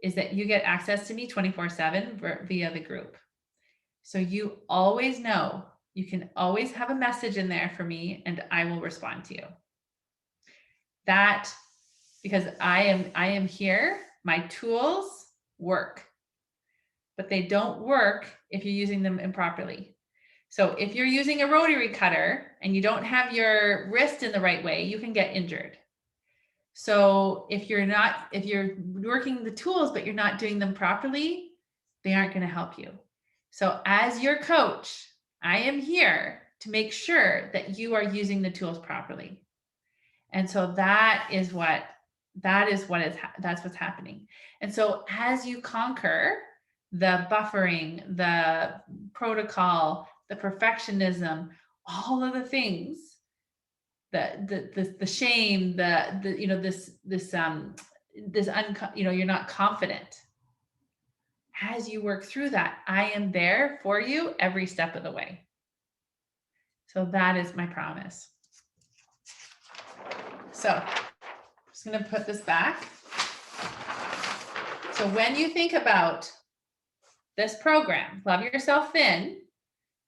S1: is that you get access to me 24/7 via the group. So you always know, you can always have a message in there for me and I will respond to you. That, because I am here, my tools work, but they don't work if you're using them improperly. So if you're using a rotary cutter and you don't have your wrist in the right way, you can get injured. So if you're working the tools, but you're not doing them properly, they aren't going to help you. So as your coach, I am here to make sure that you are using the tools properly. And so that is what That's what's happening. And so as you conquer the buffering, the protocol, the perfectionism, all of the things, the shame, the you're not confident. As you work through that, I am there for you every step of the way. So that is my promise. So I'm just going to put this back. So when you think about this program, Love Yourself Thin,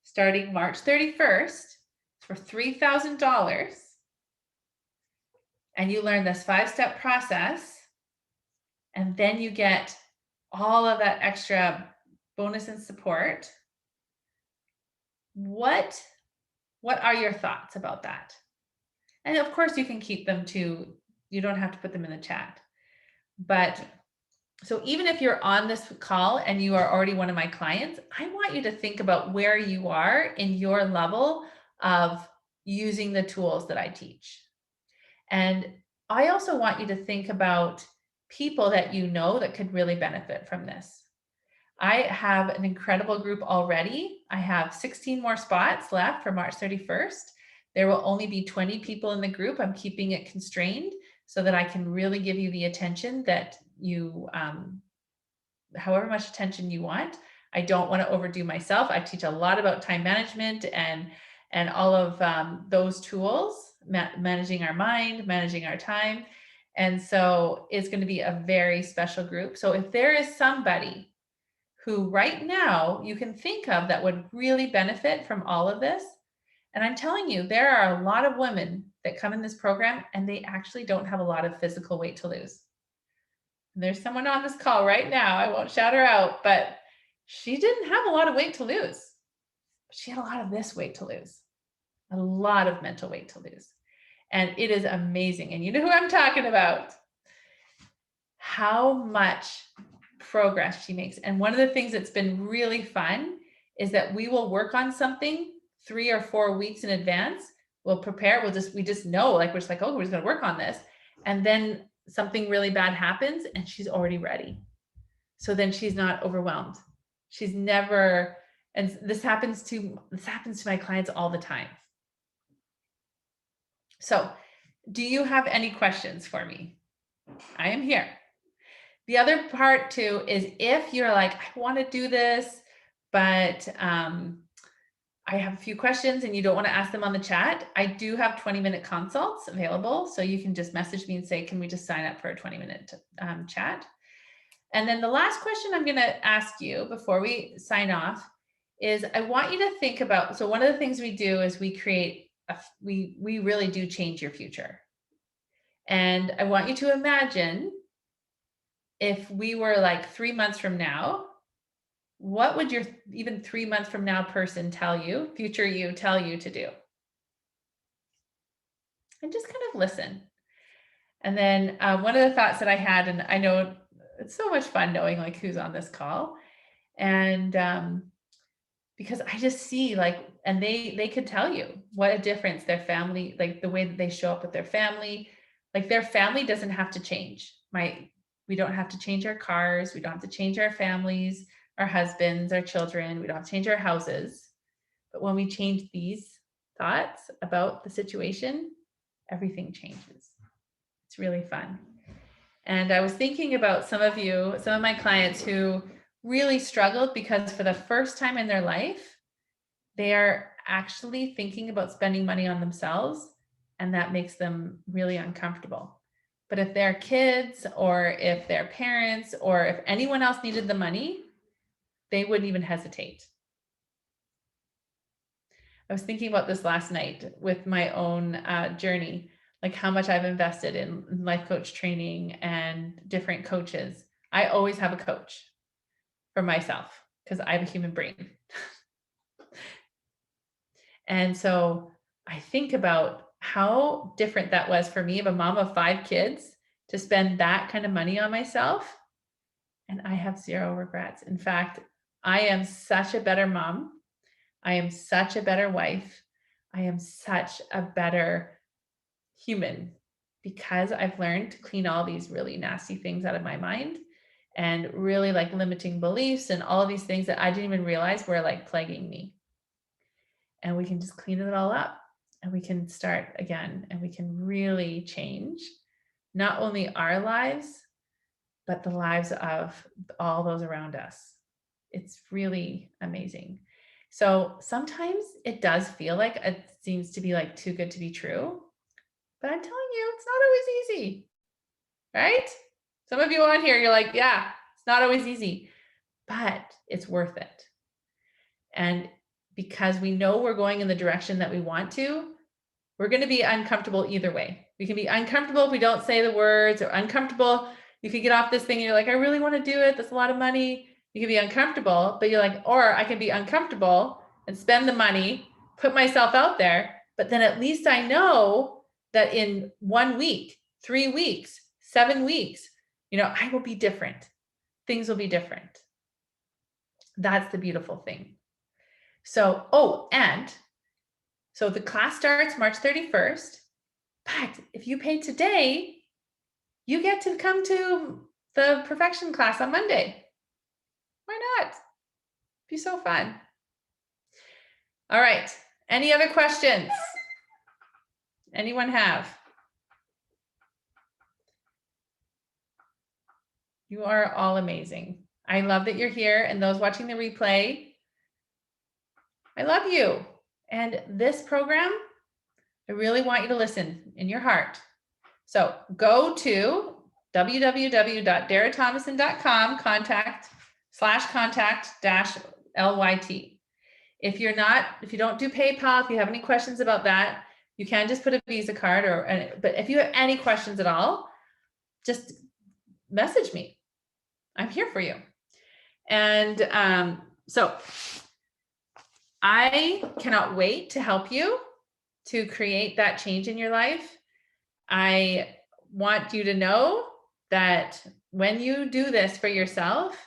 S1: starting March 31st for $3,000, and you learn this 5-step process, and then you get all of that extra bonus and support. What are your thoughts about that? And of course, you can keep them too. You don't have to put them in the chat. But so even if you're on this call and you are already one of my clients, I want you to think about where you are in your level of using the tools that I teach. And I also want you to think about people that you know that could really benefit from this. I have an incredible group already. I have 16 more spots left for March 31st. There will only be 20 people in the group. I'm keeping it constrained so that I can really give you the attention that you, however much attention you want. I don't want to overdo myself. I teach a lot about time management and all of those tools, managing our mind, managing our time. And so it's going to be a very special group. So if there is somebody who right now you can think of that would really benefit from all of this, and I'm telling you, there are a lot of women that come in this program and they actually don't have a lot of physical weight to lose. And there's someone on this call right now, I won't shout her out, but she didn't have a lot of weight to lose. She had a lot of this weight to lose, a lot of mental weight to lose. And it is amazing. And you know who I'm talking about. How much progress she makes. And one of the things that's been really fun is that we will work on something 3 or 4 weeks in advance. We'll prepare. We just know, like, we're just like, oh, we're just going to work on this. And then something really bad happens and she's already ready. So then she's not overwhelmed. She's never, and this happens to my clients all the time. So do you have any questions for me? I am here. The other part too is if you're like, I want to do this, but I have a few questions and you don't want to ask them on the chat, I do have 20-minute consults available. So you can just message me and say, can we just sign up for a 20-minute chat? And then the last question I'm going to ask you before we sign off is I want you to think about, so one of the things we do is we create, we really do change your future. And I want you to imagine if we were like 3 months from now, what would your even 3 months from now person tell you, future you, tell you to do? And just kind of listen. And then one of the thoughts that I had, and I know it's so much fun knowing like who's on this call, and because I just see like, and they could tell you what a difference their family, like the way that they show up with their family, like their family doesn't have to change. We don't have to change our cars. We don't have to change our families, our husbands, our children. We don't have to change our houses. But when we change these thoughts about the situation, everything changes. It's really fun. And I was thinking about some of my clients who really struggled because for the first time in their life, they are actually thinking about spending money on themselves, and that makes them really uncomfortable. But if their kids or if their parents or if anyone else needed the money, they wouldn't even hesitate. I was thinking about this last night with my own journey, like how much I've invested in life coach training and different coaches. I always have a coach for myself because I have a human brain. And so I think about how different that was for me, of a mom of 5 kids, to spend that kind of money on myself. And I have zero regrets. In fact, I am such a better mom. I am such a better wife. I am such a better human because I've learned to clean all these really nasty things out of my mind and really like limiting beliefs and all of these things that I didn't even realize were like plaguing me. And we can just clean it all up and we can start again and we can really change not only our lives, but the lives of all those around us. It's really amazing. So sometimes it does feel like it seems to be like too good to be true, but I'm telling you, it's not always easy, right? Some of you on here, you're like, yeah, it's not always easy, but it's worth it. And because we know we're going in the direction that we want to, we're going to be uncomfortable either way. We can be uncomfortable if we don't say the words, or uncomfortable. You could get off this thing and you're like, I really want to do it. That's a lot of money. You can be uncomfortable, but you're like, or I can be uncomfortable and spend the money, put myself out there. But then at least I know that in 1 week, 3 weeks, 7 weeks, I will be different. Things will be different. That's the beautiful thing. So, and so the class starts March 31st, but if you pay today, you get to come to the perfection class on Monday. Why not? Be so fun. All right. Any other questions? Anyone have? You are all amazing. I love that you're here, and those watching the replay, I love you. And this program, I really want you to listen in your heart. So go to www.darathomason.com contact/lyt. If you don't do PayPal, if you have any questions about that, you can just put a Visa card but if you have any questions at all, just message me. I'm here for you. And so I cannot wait to help you to create that change in your life. I want you to know that when you do this for yourself,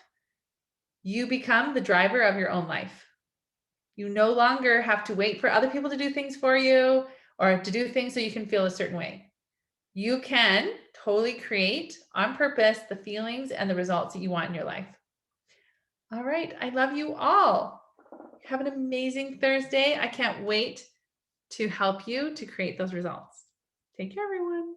S1: you become the driver of your own life. You no longer have to wait for other people to do things for you or to do things so you can feel a certain way. You can totally create on purpose the feelings and the results that you want in your life. All right. I love you all. Have an amazing Thursday. I can't wait to help you to create those results. Take care, everyone.